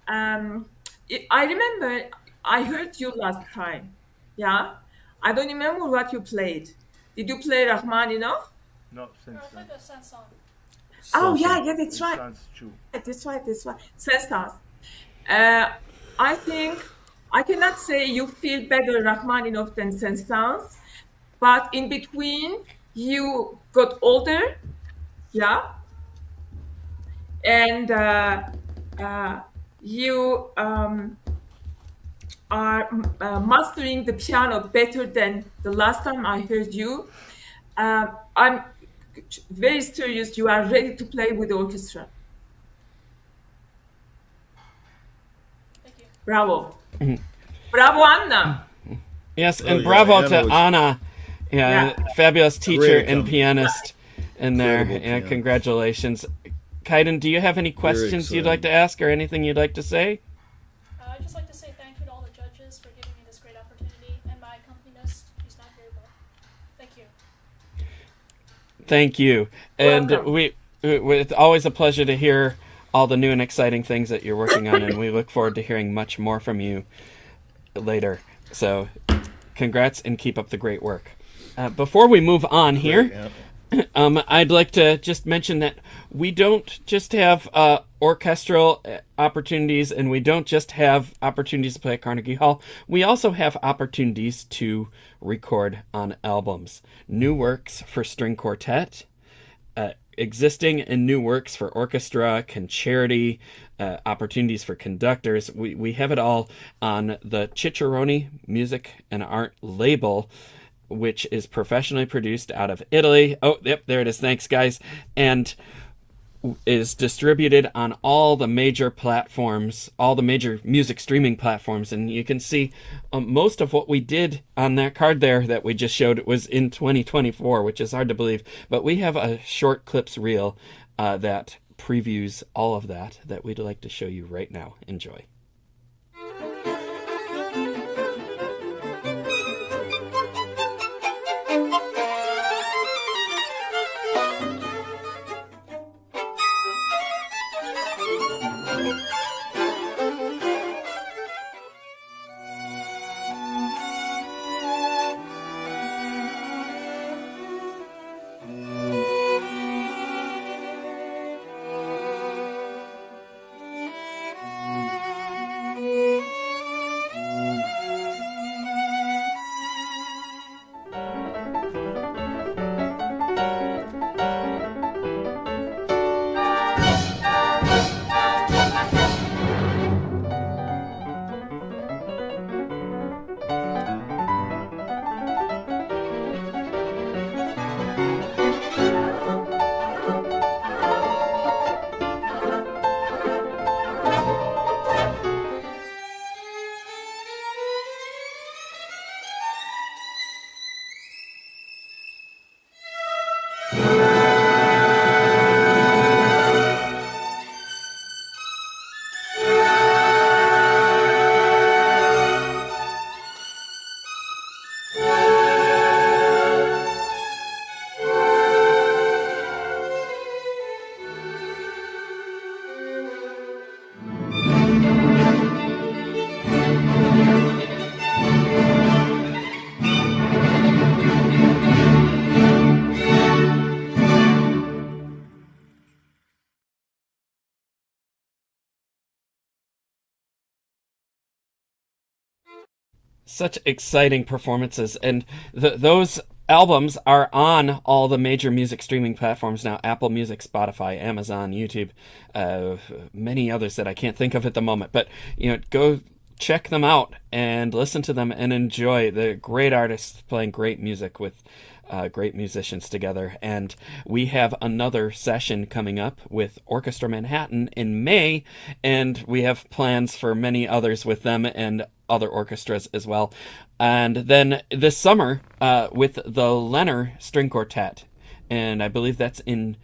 I remember I heard you last time. Yeah, I don't remember what you played. Did you play Rachmaninoff? No, since Oh yeah, that's right. Sounds true. That's right. Saint-Saëns. I think I cannot say you feel better Rachmaninoff than Saint-Saëns, but in between you got older, yeah, and you are mastering the piano better than the last time I heard you. I'm very serious. You are ready to play with the orchestra. Thank you. Bravo. Bravo, Anna. Yes, and yeah, bravo Anna to was- Anna, fabulous teacher Great and account. pianist in there. Incredible Yeah, pianist. congratulations. Kaiden, do you have any questions you'd exciting. like to ask or anything you'd like to say? I'd just like to say thank you to all the judges for giving me this great opportunity, and my accompanist, who's not here, but thank you. Thank you. And Welcome. it's always a pleasure to hear all the new and exciting things that you're working on, and we look forward to hearing much more from you later. So, congrats and keep up the great work. Before we move on here, I'd like to just mention that we don't just have orchestral opportunities, and we don't just have opportunities to play at Carnegie Hall. We also have opportunities to record on albums. New works for string quartet, existing and new works for orchestra, concerti, opportunities for conductors. We have it all on the Ciccerone Music and Art label, which is professionally produced out of Italy. Oh, yep, there it is. Thanks, guys. And is distributed on all the major platforms, all the major music streaming platforms. And you can see most of what we did on that card there that we just showed was in 2024, which is hard to believe. But we have a short clips reel that previews all of that we'd like to show you right now. Enjoy. Such exciting performances, and those albums are on all the major music streaming platforms now: Apple Music, Spotify, Amazon, YouTube, many others that I can't think of at the moment. But go check them out and listen to them and enjoy the great artists playing great music with great musicians together. And we have another session coming up with Orchestra Manhattan in May, and we have plans for many others with them and other orchestras as well. And then this summer with the Leonard String Quartet, and I believe that's in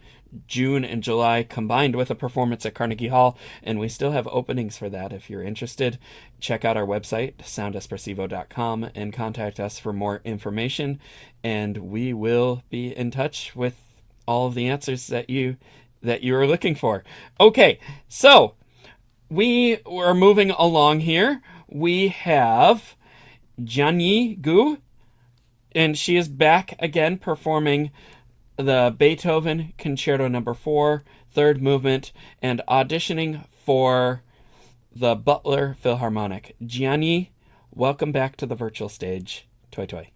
June and July, combined with a performance at Carnegie Hall, and we still have openings for that. If you're interested, check out our website, soundespressivo.com, and contact us for more information, and we will be in touch with all of the answers that you are looking for. Okay, so we are moving along here. We have Jianyi Gu, and she is back again performing the Beethoven Concerto No. 4, third movement, and auditioning for the Butler Philharmonic. Jianyi, welcome back to the virtual stage. Toi toi.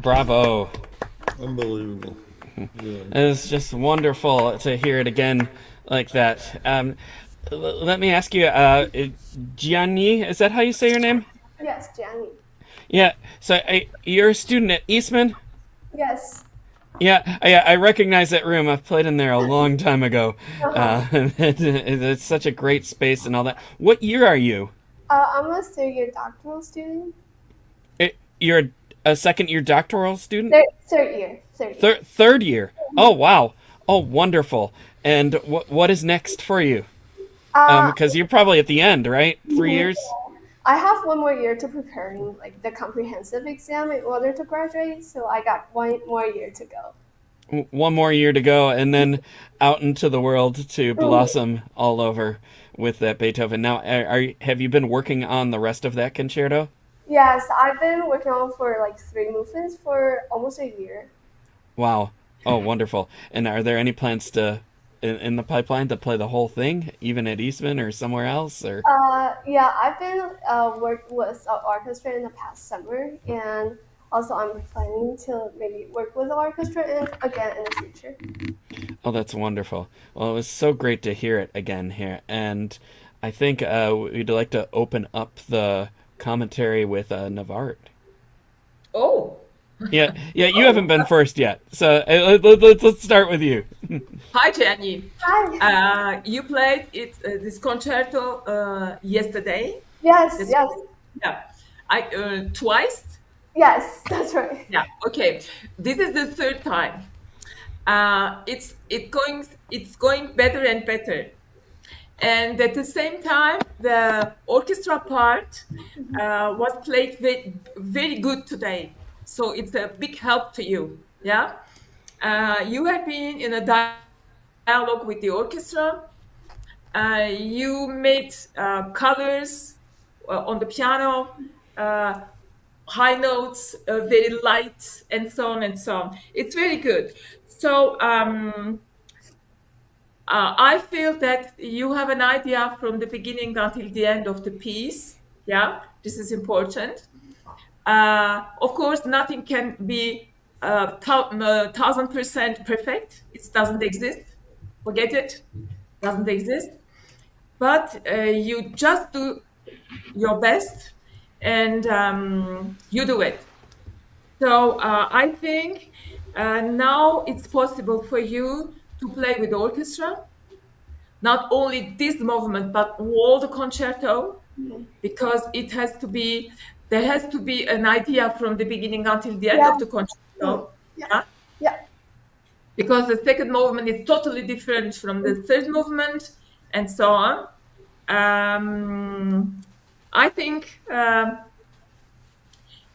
Bravo. Unbelievable. Yeah. It's just wonderful to hear it again like that. Let me ask you, Gianni, is that how you say your name? Yes, Jenny. Yeah. So you're a student at Eastman? Yes. Yeah, I recognize that room. I've played in there a long time ago. It's such a great space and all that. What year are you? I'm a third-year doctoral student. You're a second-year doctoral student? Third year. Third year. Third year. Oh, wow. Oh, wonderful. And what is next for you? Because you're probably at the end, right? 3 years? I have one more year to preparing like the comprehensive exam in order to graduate, so I got one more year to go. One more year to go, and then out into the world to blossom all over with that Beethoven. Now, have you been working on the rest of that concerto? Yes, I've been working on for like 3 movements for almost a year. Wow. Oh, wonderful. And are there any plans in the pipeline to play the whole thing, even at Eastman or somewhere else? Or Yeah, I've been worked with an orchestra in the past summer, and also I'm planning to maybe work with the orchestra again in the future. Oh, that's wonderful. Well, it was so great to hear it again here. And I think we'd like to open up the commentary with Navart. Oh, Yeah, you haven't been first yet. So let's start with you. hi, Jenny. Hi. You played this concerto yesterday. Yes, That's- yes, Yeah, twice. yes, that's right. Yeah. Okay. This is the third time. It's going better and better. And at the same time, the orchestra part was played very, very good today. So it's a big help to you. Yeah. You have been in a dialogue with the orchestra. You made colors on the piano, high notes, very light, and so on and so on. It's very good. So I feel that you have an idea from the beginning until the end of the piece. Yeah, this is important. Of course, nothing can be 1000% perfect. It doesn't exist. Forget it. Doesn't exist. But you just do your best, and you do it. So I think now it's possible for you to play with the orchestra, not only this movement, but all the concerto, because there has to be an idea from the beginning until the end of the concerto. Yeah. Because the second movement is totally different from the third movement, and so on. I think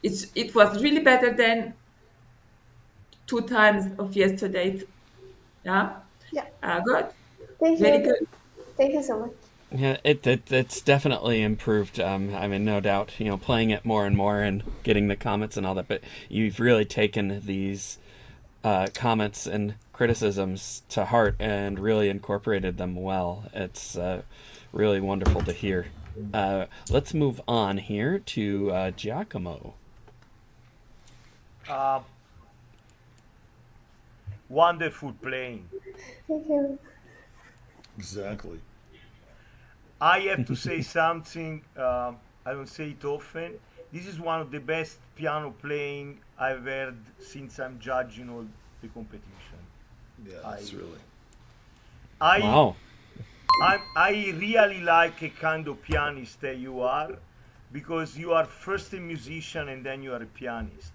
it was really better than 2 times of yesterday. Yeah. Good. Thank Very you. good. Thank you so much. Yeah, it's definitely improved. I mean, no doubt. Playing it more and more and getting the comments and all that. But you've really taken these comments and criticisms to heart and really incorporated them well. It's really wonderful to hear. Let's move on here to Giacomo. Wonderful playing. Thank you. Exactly. I have to say something. I don't say it often. This is one of the best piano playing I've heard since I'm judging all the competition. Yeah, that's really. Wow. I really like a kind of pianist that you are, because you are first a musician and then you are a pianist.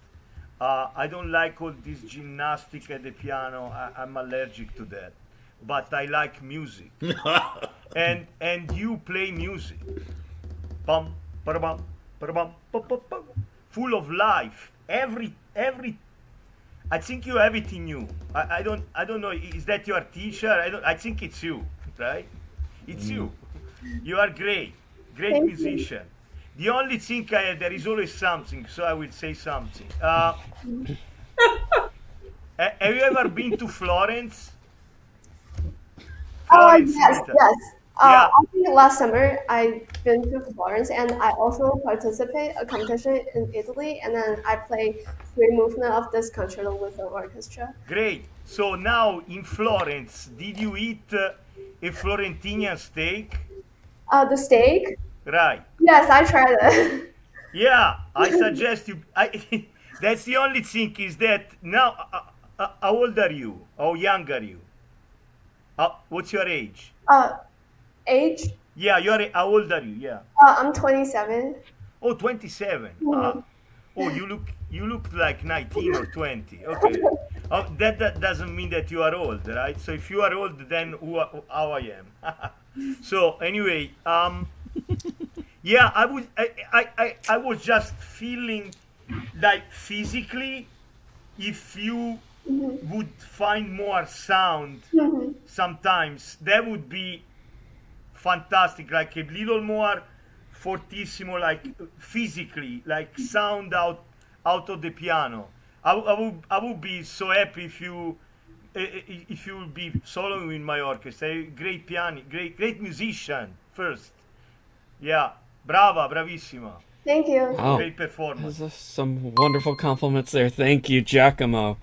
I don't like all this gymnastic at the piano. I'm allergic to that. But I like music. and you play music. Bum, ba-da-bum, ba-da-bum, ba-ba-bum. Full of life. Every I think you have it in you. I don't know. Is that your teacher? I think it's you, right? It's you. You are great. Great Thank musician. The only thing there is always something, so I will say something. Have you ever been to Florence? Yes, Italy. yes. Yeah. I think last summer I've been to Florence and I also participate a competition in Italy and then I play three movement of this concerto with the orchestra. Great. So now in Florence, did you eat a Florentinian steak? The steak? Right. Yes, I tried it. Yeah, I suggest you. That's the only thing is that now. How old are you? How young are you? What's your age? Age? Yeah, how old are you? Yeah. I'm 27. Oh, 27. Mhm. Oh, you look like 19 or 20. Okay. That doesn't mean that you are old, right? So if you are old, then how I am. So anyway, yeah, I was just feeling like physically, if you would find more sound sometimes, that would be fantastic. Like a little more fortissimo, like physically, like sound out of the piano. I would be so happy if you would be soloing in my orchestra. Great piano, great musician first. Yeah, brava, bravissima. Thank you. Wow. Great performance. Those are some wonderful compliments there. Thank you, Giacomo.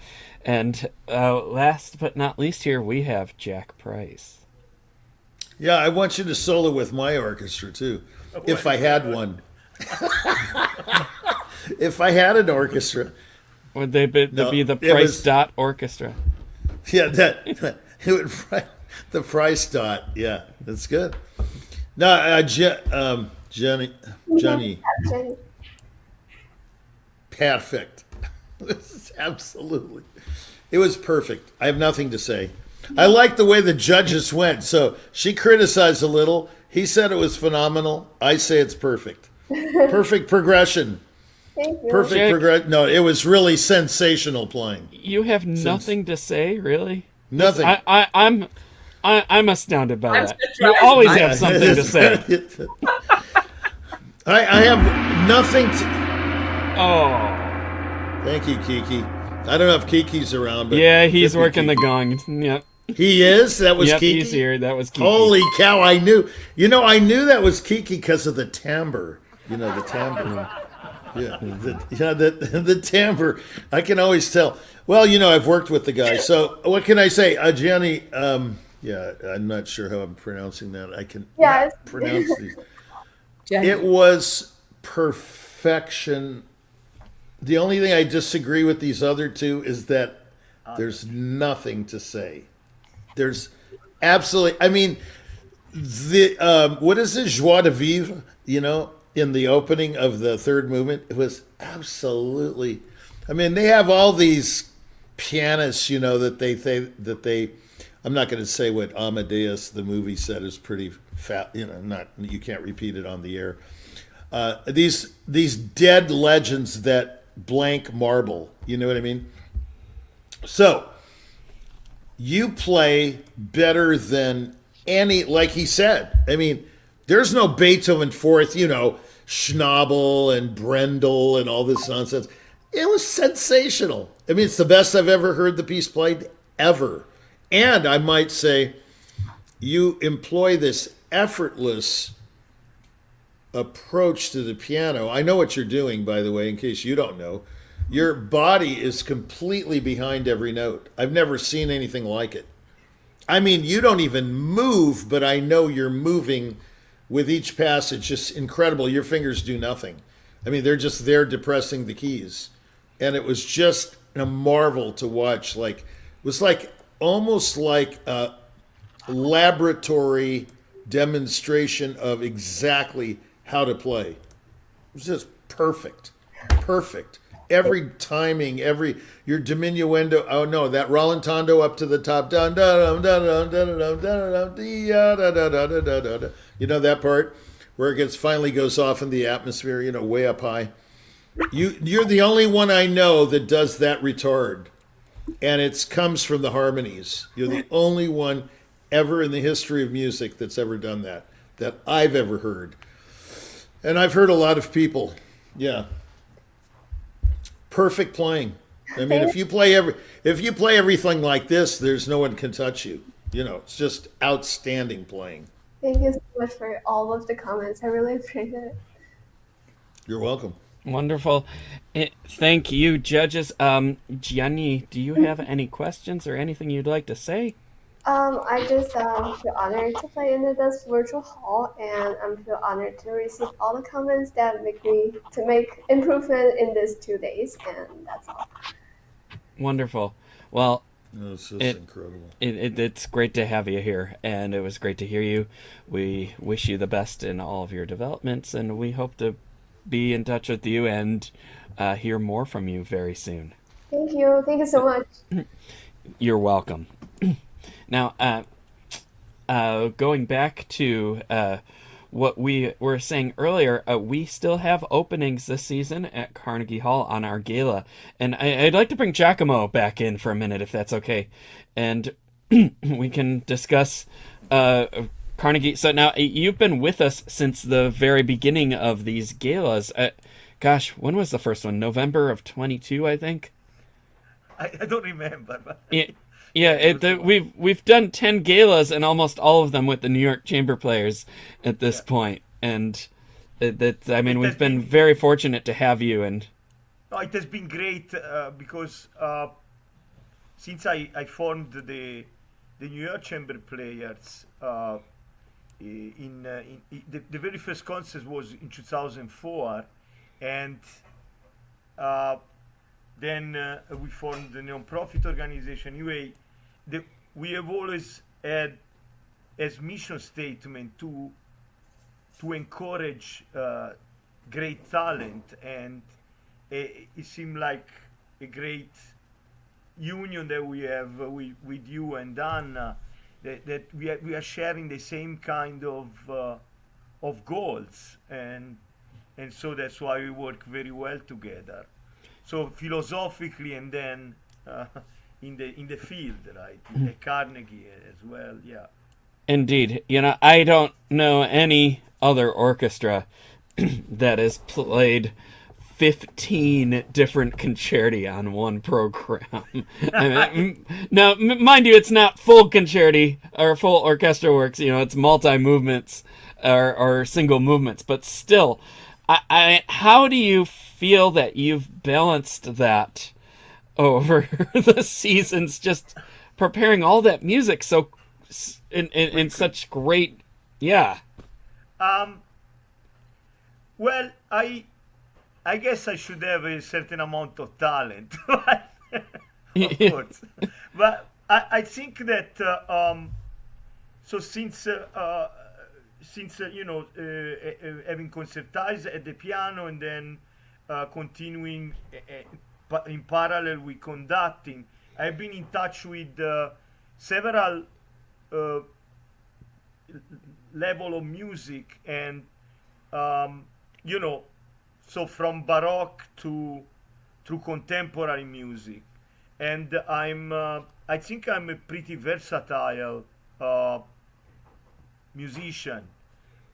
And last but not least here, we have Jack Price. Yeah, I want you to solo with my orchestra too, if I had one. If I had an orchestra. Would they be, No, be the it Price was- Dot Orchestra? Yeah, it would the price dot. Yeah, that's good. No, Johnny, Jenny. perfect. This is absolutely. It was perfect. I have nothing to say. I like the way the judges went. So she criticized a little. He said it was phenomenal. I say it's perfect. Perfect progression. Thank you. Perfect Jack- progression. No, it was really sensational playing. You have nothing to say, really? Nothing. I'm astounded by I'm that. surprised. You always have something to say. I have nothing to. Oh, Thank you, Kiki. I don't know if Kiki's around, but yeah, he's good for working the Kiki. gong. Yep, He is. That was yep, Kiki. he's here. That was Kiki. Holy cow! I knew. I knew that was Kiki because of the timbre. The timbre. Yeah, the timbre. I can always tell. Well, I've worked with the guy. So what can I say, Jenny? Yeah, I'm not sure how I'm pronouncing that. I can Yes. pronounce these. Jenny. It was perfection. The only thing I disagree with these other two is that there's nothing to say. There's absolutely. I mean, the what is it? Joie de vivre. In the opening of the third movement, it was absolutely. I mean, they have all these pianists. That they. I'm not going to say what Amadeus the movie said is pretty fat. Not you can't repeat it on the air. These dead legends that blank marble. You know what I mean? So you play better than any, like he said. I mean, there's no Beethoven fourth, Schnabel and Brendel and all this nonsense. It was sensational. I mean, it's the best I've ever heard the piece played ever. And I might say you employ this effortless approach to the piano. I know what you're doing, by the way, in case you don't know. Your body is completely behind every note. I've never seen anything like it. I mean, you don't even move, but I know you're moving with each passage. Just incredible. Your fingers do nothing. I mean, they're just there depressing the keys. And it was just a marvel to watch. It was almost like a laboratory demonstration of exactly how to play. It was just perfect. Perfect. Every timing, your diminuendo. Oh no, that rallentando up to the top. Dun, dun, dun, dun, dun, dun, dun, dun, you know that part where it finally goes off in the atmosphere, way up high. You're the only one I know that does that retard, and it comes from the harmonies. You're the only one ever in the history of music that's ever done that I've ever heard. And I've heard a lot of people. Yeah. Perfect playing. I mean, if you play everything like this, there's no one can touch you. It's just outstanding playing. Thank you so much for all of the comments. I really appreciate it. You're welcome. Wonderful. Thank you, judges. Gianni, do you have any questions or anything you'd like to say? I just feel honored to play in this virtual hall, and I'm feel honored to receive all the comments that make me to make improvement in these 2 days, and that's all. Wonderful. Well, It's just it, incredible. it's great to have you here, and it was great to hear you. We wish you the best in all of your developments, and we hope to be in touch with you and hear more from you very soon. Thank you. Thank you so much. You're welcome. Now, going back to what we were saying earlier, we still have openings this season at Carnegie Hall on our gala. And I'd like to bring Giacomo back in for a minute, if that's okay. And we can discuss Carnegie. So now you've been with us since the very beginning of these galas. Gosh, when was the first one? November of 22, I think. I don't remember. But Yeah, we've done 10 galas and almost all of them with the New York Chamber Players at this point. And we've been very fortunate to have you. And it has been great because since I formed the New York Chamber Players, the very first concert was in 2004, and then we formed the non-profit organization. Anyway, we have always had as mission statement to encourage great talent, and it seemed like a great union that we have with you and Anna, that we are sharing the same kind of goals, and so that's why we work very well together. So philosophically, and then in the field, right? At Carnegie as well, yeah. indeed, I don't know any other orchestra that has played 15 different concerti on one program. Now, mind you, it's not full concerti or full orchestra works. It's multi-movements or single movements, but still, how do you feel that you've balanced that over the seasons, just preparing all that music so in such great, yeah. Well, I guess I should have a certain amount of talent, of course. But I think that so since having concertized at the piano and then continuing in parallel with conducting, I've been in touch with several level of music, and so from Baroque to contemporary music, and I think I'm a pretty versatile musician.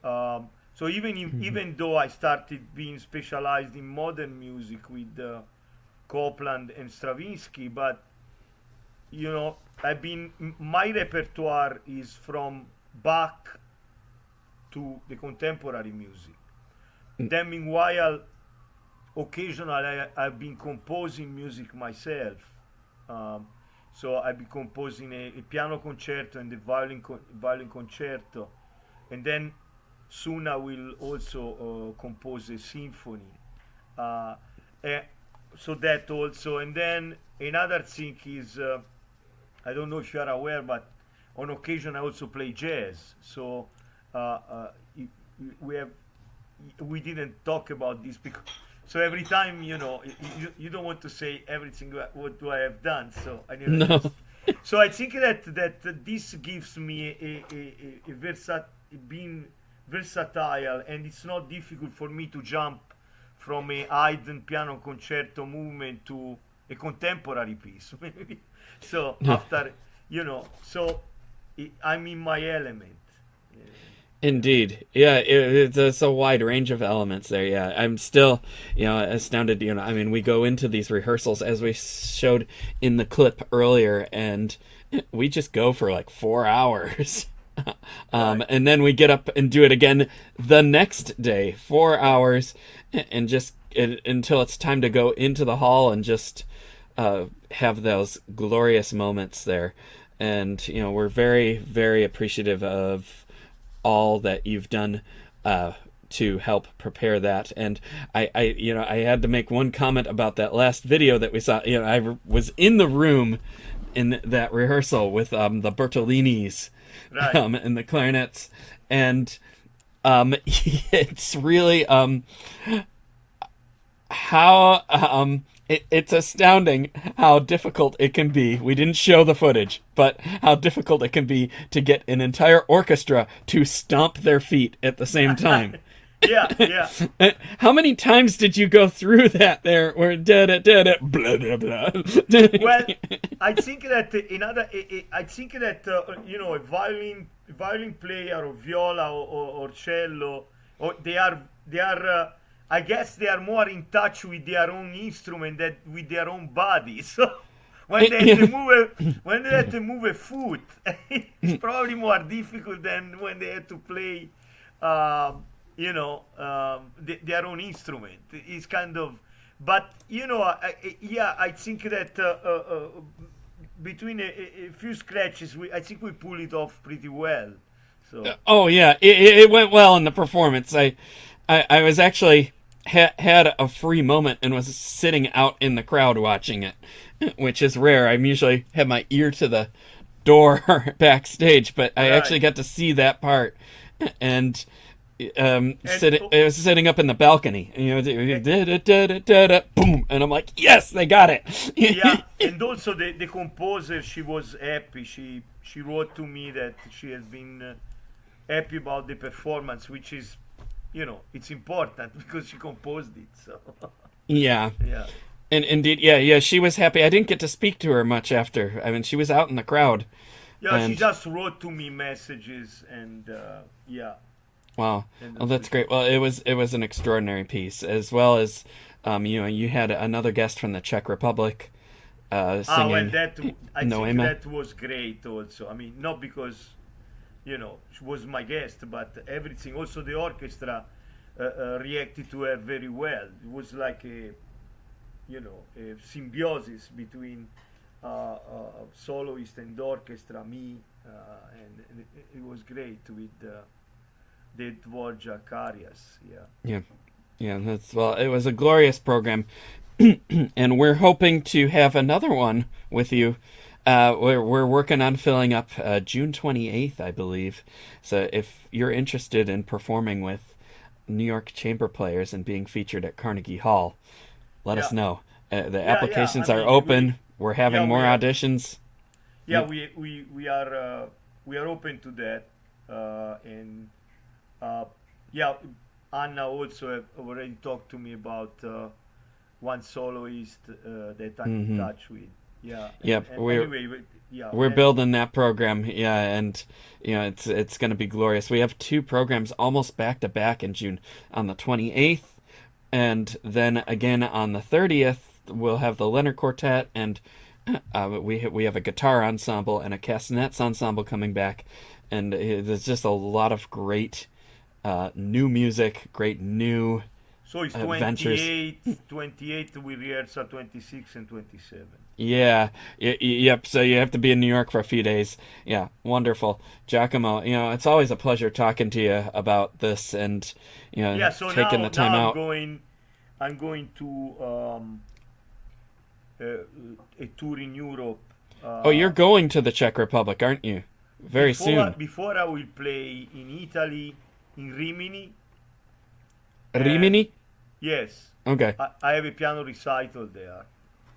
So even though I started being specialized in modern music with Copland and Stravinsky, but my repertoire is from Bach to the contemporary music. Then meanwhile, occasionally I've been composing music myself. So I've been composing a piano concerto and a violin concerto, and then soon I will also compose a symphony. So that also, and then another thing is, I don't know if you are aware, but on occasion I also play jazz. So we didn't talk about this because so every time you don't want to say everything what do I have done, so I need No. so I think that this gives me being versatile, and it's not difficult for me to jump from a Haydn piano concerto movement to a contemporary piece. So after so I'm in my element. Indeed. Yeah, it's a wide range of elements there. Yeah, I'm still, astounded. We go into these rehearsals, as we showed in the clip earlier, and we just go for like 4 hours. And then we get up and do it again the next day, 4 hours, and just until it's time to go into the hall and just have those glorious moments there. And we're very, very appreciative of all that you've done to help prepare that. And I had to make one comment about that last video that we saw. I was in the room in that rehearsal with the Bertolinis, Right. and the clarinets, and it's really how it's astounding how difficult it can be. We didn't show the footage, but how difficult it can be to get an entire orchestra to stomp their feet at the same time. Yeah. How many times did you go through that there? Where blah blah blah. Well, I think that a violin player or viola or cello, or they are I guess they are more in touch with their own instrument than with their own body. So when they have to move a foot, it's probably more difficult than when they have to play their own instrument. It's kind of, but I think that between a few scratches, I think we pull it off pretty well. So oh yeah, it went well in the performance. I was actually had a free moment and was sitting out in the crowd watching it, which is rare. I'm usually have my ear to the door backstage, but I actually got to see that part. And I was sitting up in the balcony, boom, and I'm like, yes, they got it. Yeah, and also the composer, she was happy. She wrote to me that she has been happy about the performance, which is, it's important because she composed it. So yeah. And indeed, she was happy. I didn't get to speak to her much after. I mean, she was out in the crowd. Yeah, she just wrote to me messages, and Wow. Well, that's great. Well, it was an extraordinary piece, as well as you had another guest from the Czech Republic singing. I think Noema. that was great also. I mean, not because she was my guest, but everything. Also, the orchestra reacted to her very well. It was like a symbiosis between soloist and orchestra, me, and it was great with the Dvorak arias. Yeah, it was a glorious program, and we're hoping to have another one with you. We're working on filling up June 28th, I believe. So if you're interested in performing with New York chamber players and being featured at Carnegie Hall, let us know. The applications are open. We're having more auditions. Yeah, we are open to that, and Anna also have already talked to me about one soloist that I'm in touch with. We're building that program. Yeah, and it's going to be glorious. We have 2 programs almost back to back in June. On the 28th, and then again on the 30th, we'll have the Leonard Quartet, and we have a guitar ensemble and a castanets ensemble coming back, and there's just a lot of great new music, great new so it's adventures. 28 we rehearse at 26 and 27. Yeah, yep. So you have to be in New York for a few days. Yeah, wonderful, Giacomo. It's always a pleasure talking to you about this, and so taking the time out. I'm going to a tour in Europe. You're going to the Czech Republic, aren't you? Very soon. Before I will play in Italy, in Rimini. Rimini? Yes. Okay. I have a piano recital there.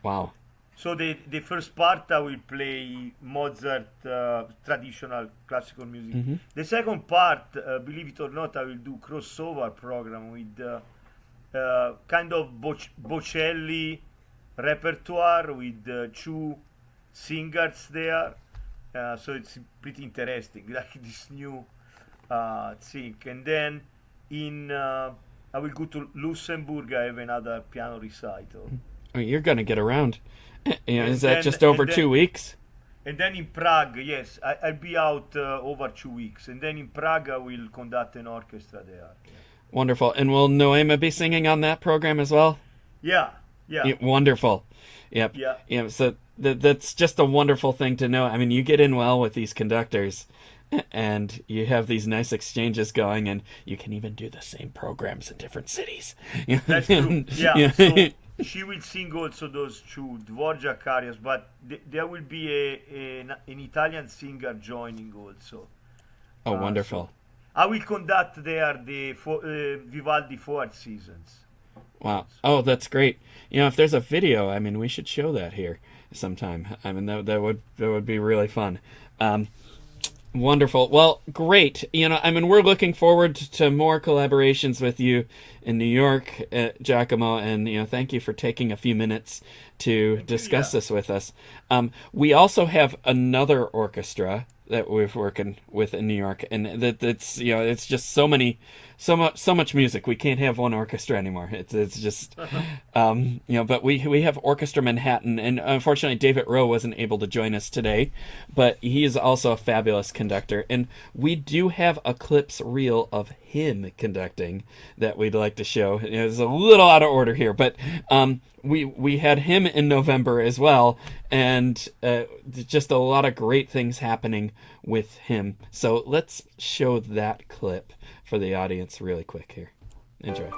Wow. So the first part I will play Mozart traditional classical music. Mm-hmm. The second part, believe it or not, I will do crossover program with kind of Bocelli repertoire with 2 singers there. So it's pretty interesting, like this new thing. And then I will go to Luxembourg. I have another piano recital. Oh, you're going to get around. Is that just over 2 weeks? And then in Prague, yes, I'll be out over 2 weeks. And then in Prague, I will conduct an orchestra there. Wonderful. And will Noema be singing on that program as well? Yeah. Wonderful. Yep. Yeah. So that's just a wonderful thing to know. I mean, you get in well with these conductors, and you have these nice exchanges going, and you can even do the same programs in different cities. That's true. Yeah. So she will sing also those two Dvorak arias, but there will be an Italian singer joining also. Oh, wonderful. So I will conduct there the Vivaldi Four Seasons. Wow. Oh, that's great. If there's a video, I mean, we should show that here sometime. I mean, that would be really fun. Wonderful. Well, great. I mean, we're looking forward to more collaborations with you in New York, Giacomo, and thank you for taking a few minutes to discuss this with us. We also have another orchestra that we're working with in New York, and that's it's just so much music. We can't have one orchestra anymore. It's just but we have Orchestra Manhattan, and unfortunately David Rowe wasn't able to join us today, but he is also a fabulous conductor, and we do have a clips reel of him conducting that we'd like to show. It's a little out of order here, but we had him in November as well, and just a lot of great things happening with him. So let's show that clip for the audience really quick here. Enjoy.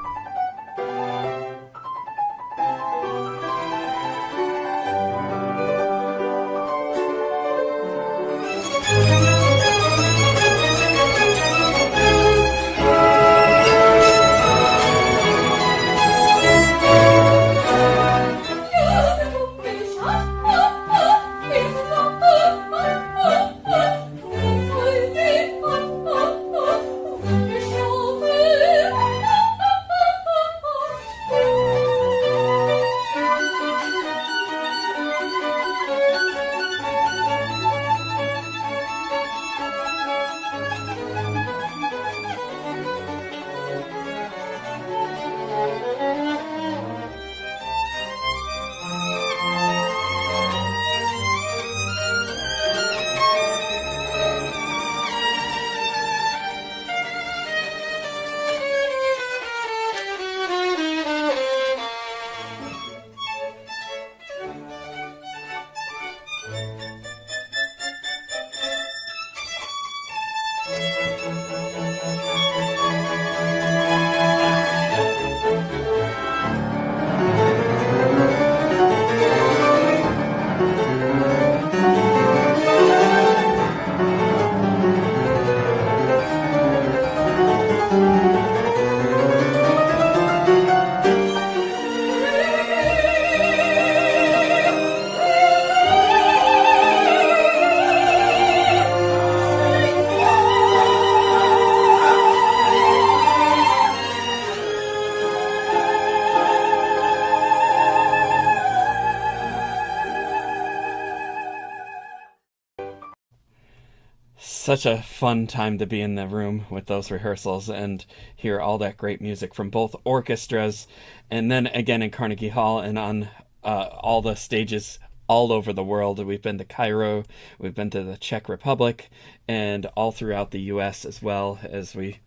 Such a fun time to be in the room with those rehearsals and hear all that great music from both orchestras, and then again in Carnegie Hall and on all the stages all over the world. We've been to Cairo, we've been to the Czech Republic, and all throughout the U.S. as well, as we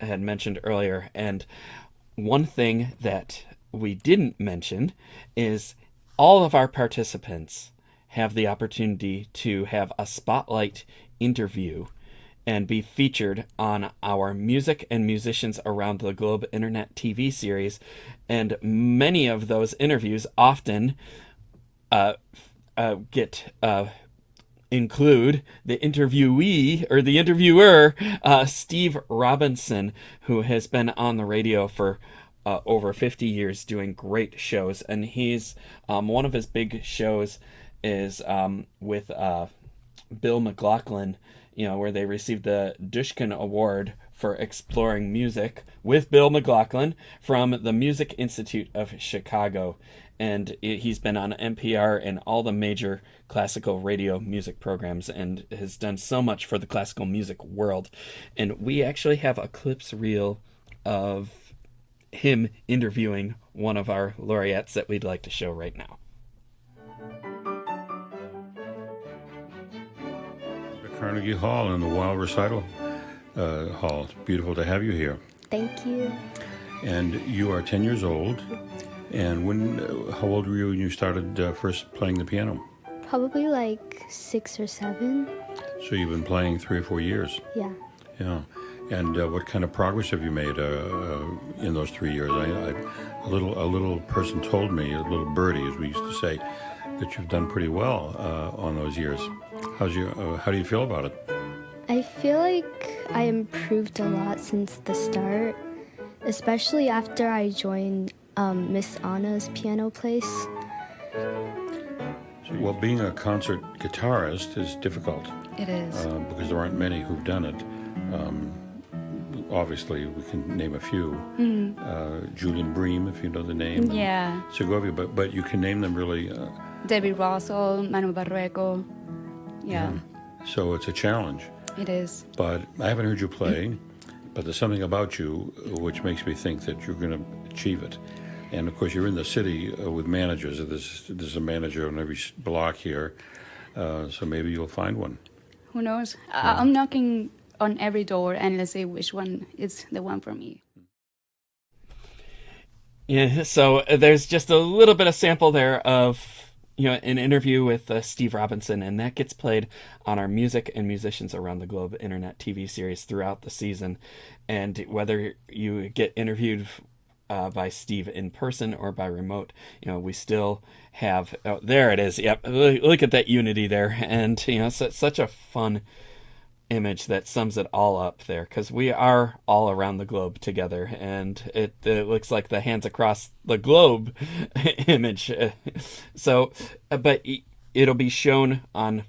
had mentioned earlier. And one thing that we didn't mention is all of our participants have the opportunity to have a spotlight interview and be featured on our Music and Musicians Around the Globe Internet TV series. And many of those interviews often include the interviewee or the interviewer, Steve Robinson, who has been on the radio for over 50 years doing great shows. And he's one of his big shows is with Bill McLaughlin, where they received the Dushkin Award for exploring music with Bill McLaughlin from the Music Institute of Chicago. And he's been on NPR and all the major classical radio music programs and has done so much for the classical music world. And we actually have a clips reel of him interviewing one of our laureates that we'd like to show right now. Carnegie Hall in the Wild Recital Hall. It's beautiful to have you here. Thank you. And you are 10 years old. And how old were you when you started first playing the piano? Probably like 6 or 7. So you've been playing 3 or 4 years. Yeah. Yeah. And what kind of progress have you made in those 3 years? A little person told me, a little birdie, as we used to say, that you've done pretty well on those years. How do you feel about it? I feel like I improved a lot since the start, especially after I joined Miss Anna's piano place. Well, being a concert guitarist is difficult. It is. Because there aren't many who've done it. Obviously, we can name a few. Julian Bream, if you know the name. Yeah. Segovia, but you can name them really. David Russell, Manu Barreco. Yeah. So it's a challenge. It is. But I haven't heard you play, but there's something about you which makes me think that you're going to achieve it. And of course, you're in the city with managers. There's a manager on every block here, so maybe you'll find one. Who knows? I'm knocking on every door, and let's see which one is the one for me. Yeah, so there's just a little bit of sample there of an interview with Steve Robinson, and that gets played on our Music and Musicians Around the Globe internet TV series throughout the season. And whether you get interviewed by Steve in person or by remote, we still have, there it is. Yep. Look at that unity there. And, such a fun image that sums it all up there, because we are all around the globe together, and it looks like the hands across the globe image. So, but it'll be shown on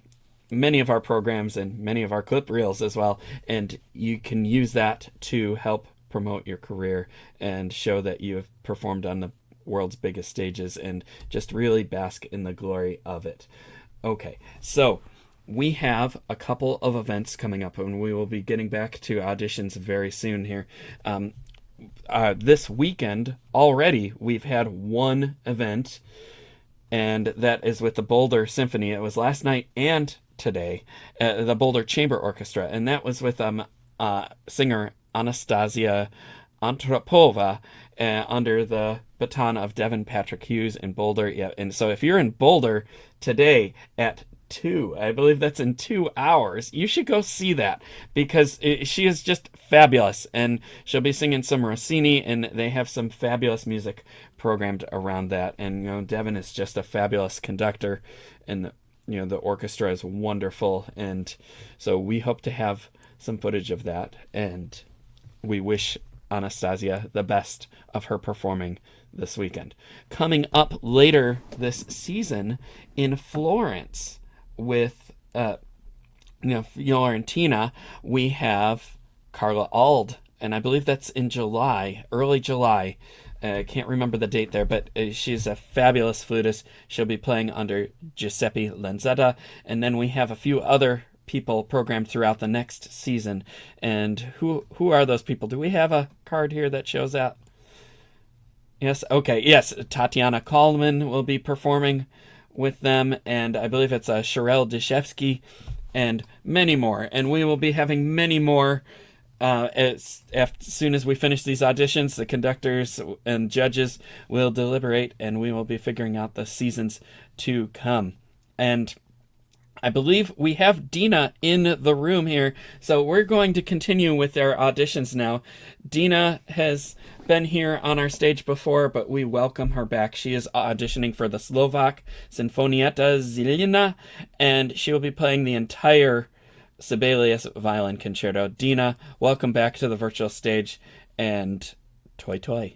many of our programs and many of our clip reels as well, and you can use that to help promote your career and show that you have performed on the world's biggest stages and just really bask in the glory of it. Okay, so we have a couple of events coming up, and we will be getting back to auditions very soon here. This weekend already, we've had one event, and that is with the Boulder Symphony. It was last night and today, the Boulder Chamber Orchestra, and that was with singer Anastasia Antropova under the baton of Devin Patrick Hughes in Boulder. Yeah, and so if you're in Boulder today at 2, I believe that's in 2 hours, you should go see that, because she is just fabulous, and she'll be singing some Rossini, and they have some fabulous music programmed around that. And Devin is just a fabulous conductor, and the orchestra is wonderful, and so we hope to have some footage of that, and we wish Anastasia the best of her performing this weekend. Coming up later this season in Florence with Fiorentina, we have Carla Ald, and I believe that's in July, early July. I can't remember the date there, but she's a fabulous flutist. She'll be playing under Giuseppe Lanzetta, and then we have a few other people programmed throughout the next season. And who are those people? Do we have a card here that shows that? Yes, okay, yes, Tatiana Kallman will be performing with them, and I believe it's Sherelle Deshevsky, and many more. And we will be having many more as soon as we finish these auditions. The conductors and judges will deliberate, and we will be figuring out the seasons to come. And I believe we have Dina in the room here, so we're going to continue with our auditions now. Dina has been here on our stage before, but we welcome her back. She is auditioning for the Slovak Sinfonietta Zilina, and she will be playing the entire Sibelius Violin Concerto. Dina, welcome back to the virtual stage, and toi toi.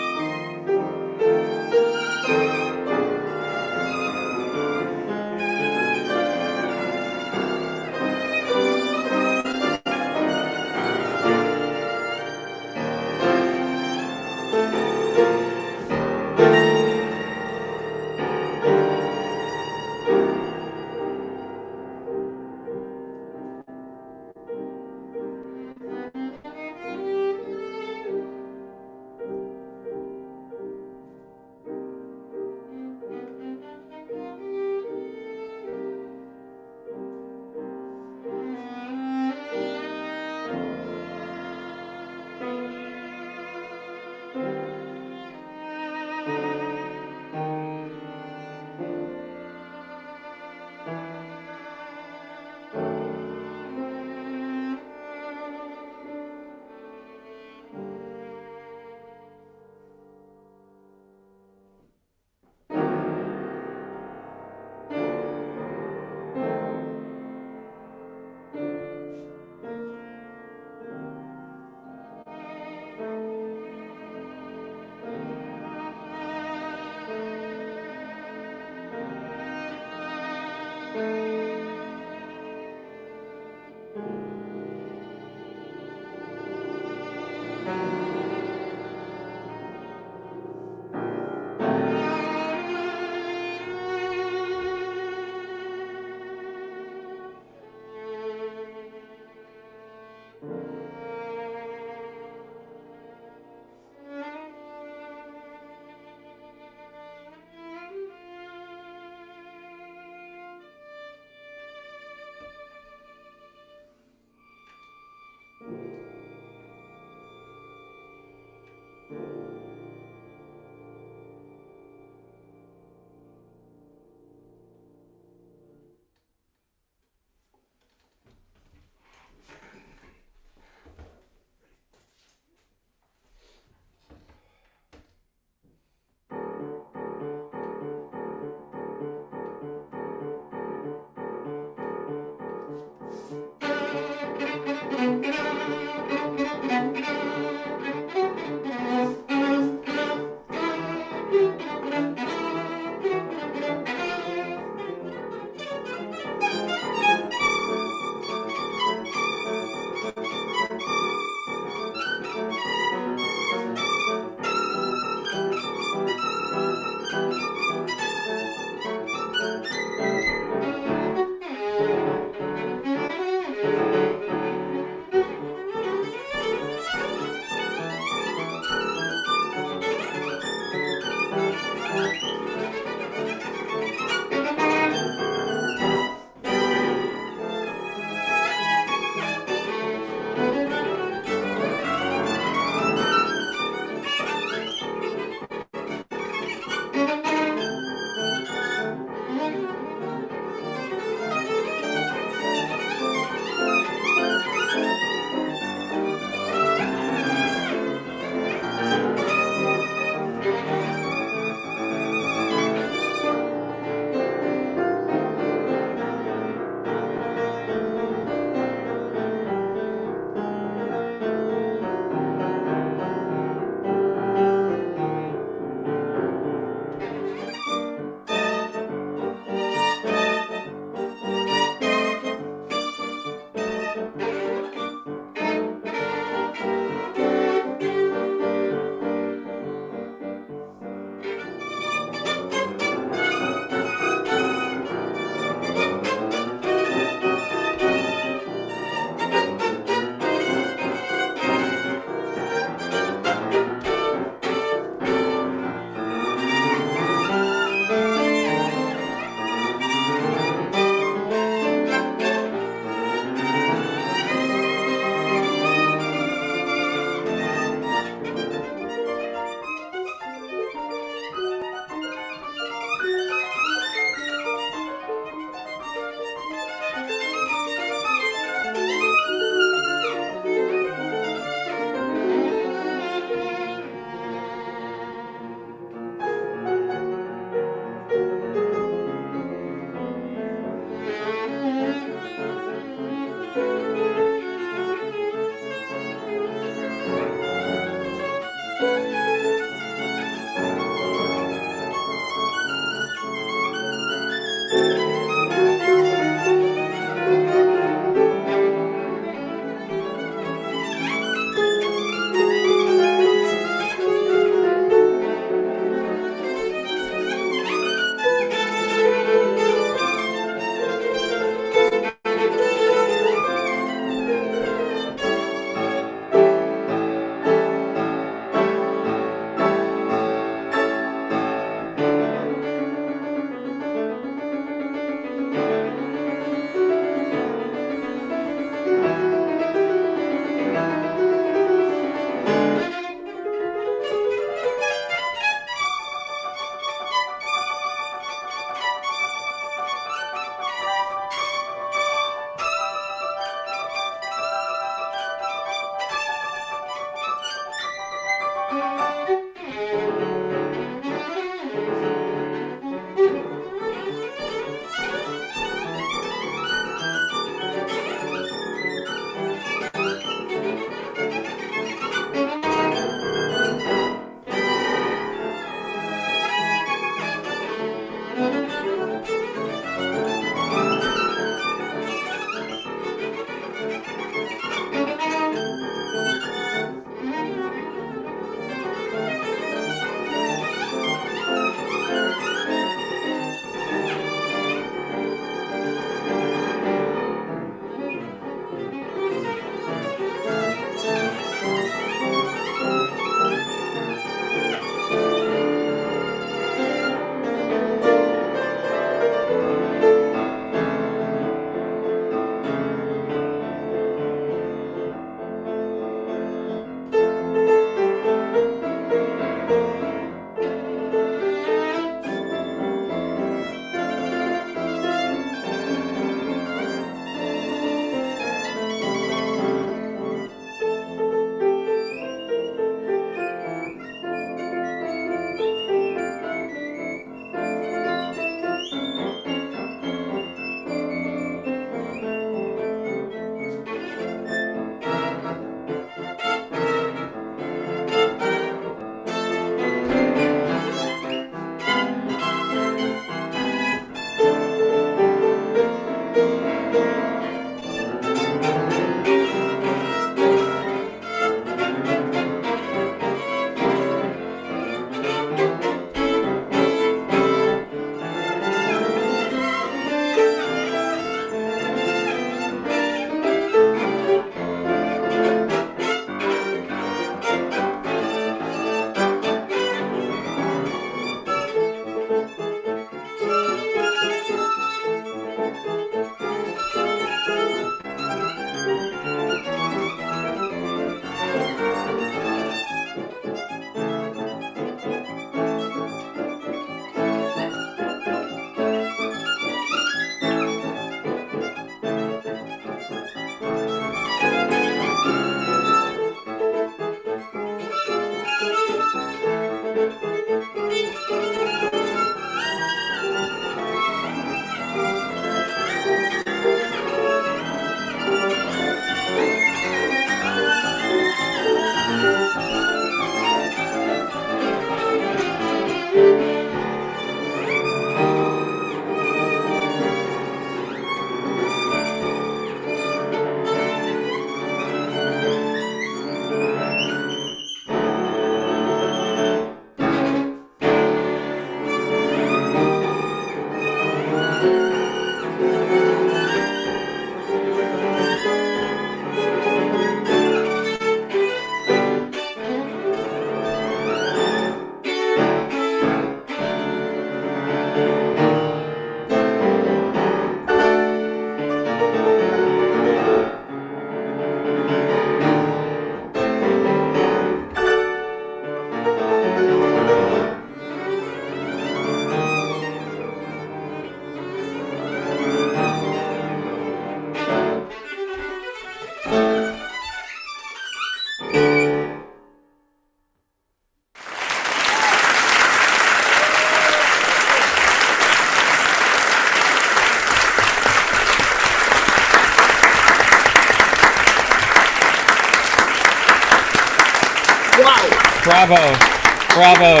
Bravo.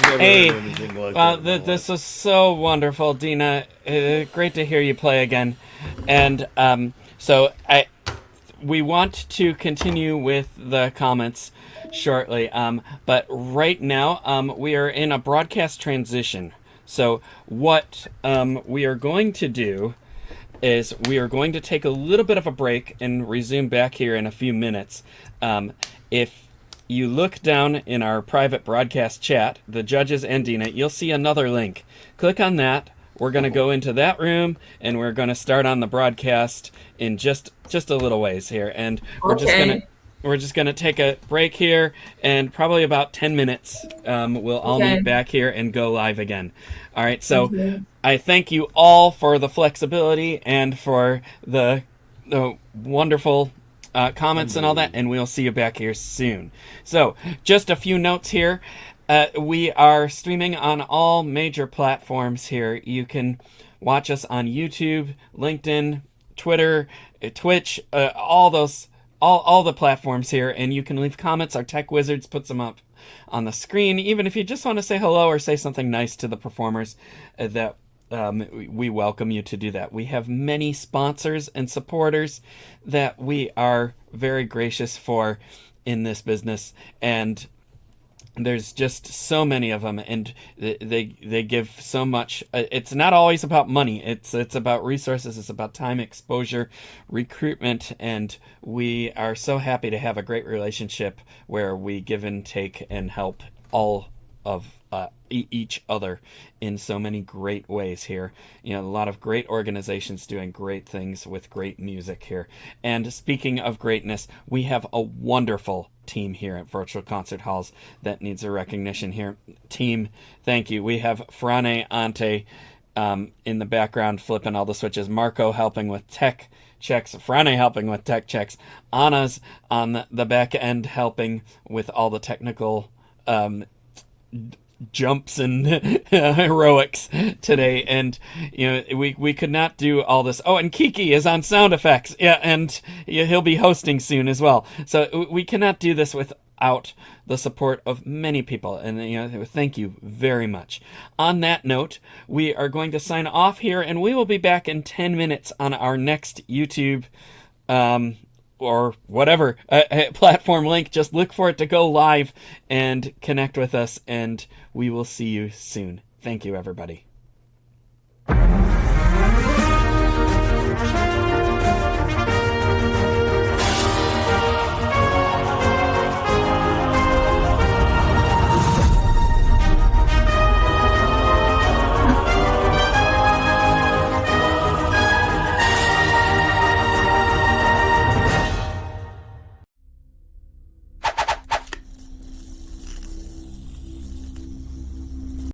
Never Hey, heard anything like that in my life. this was so wonderful, Dina. Great to hear you play again. And so we want to continue with the comments shortly. But right now, we are in a broadcast transition. So what we are going to do is we are going to take a little bit of a break and resume back here in a few minutes. If you look down in our private broadcast chat, the judges and Dina, you'll see another link. Click on that. We're going to go into that room, and we're going to start on the broadcast in just a little ways here. And we're just going to take a break here, and probably about 10 minutes, we'll all meet back here and go live again. All right, so I thank you all for the flexibility and for the wonderful comments and all that, and we'll see you back here soon. So, just a few notes here. We are streaming on all major platforms here. You can watch us on YouTube, LinkedIn, Twitter, Twitch, all the platforms here, and you can leave comments. Our tech wizards puts them up on the screen. Even if you just want to say hello or say something nice to the performers, that we welcome you to do that. We have many sponsors and supporters that we are very gracious for in this business, and there's just so many of them, and they give so much. It's not always about money. It's about resources. It's about time, exposure, recruitment, and we are so happy to have a great relationship where we give and take and help all of each other in so many great ways here. You know, a lot of great organizations doing great things with great music here. And speaking of greatness, we have a wonderful team here at Virtual Concert Halls that needs a recognition here. Team, thank you. We have Frane Ante in the background flipping all the switches, Marco helping with tech checks, Frane helping with tech checks, Anna's on the back end helping with all the technical jumps and heroics today, and you know we could not do all this. Oh, and Kiki is on sound effects, and he'll be hosting soon as well. So we cannot do this without the support of many people, and thank you very much. On that note, we are going to sign off here, and we will be back in 10 minutes on our next YouTube or whatever platform link. Just look for it to go live and connect with us, and we will see you soon. Thank you, everybody.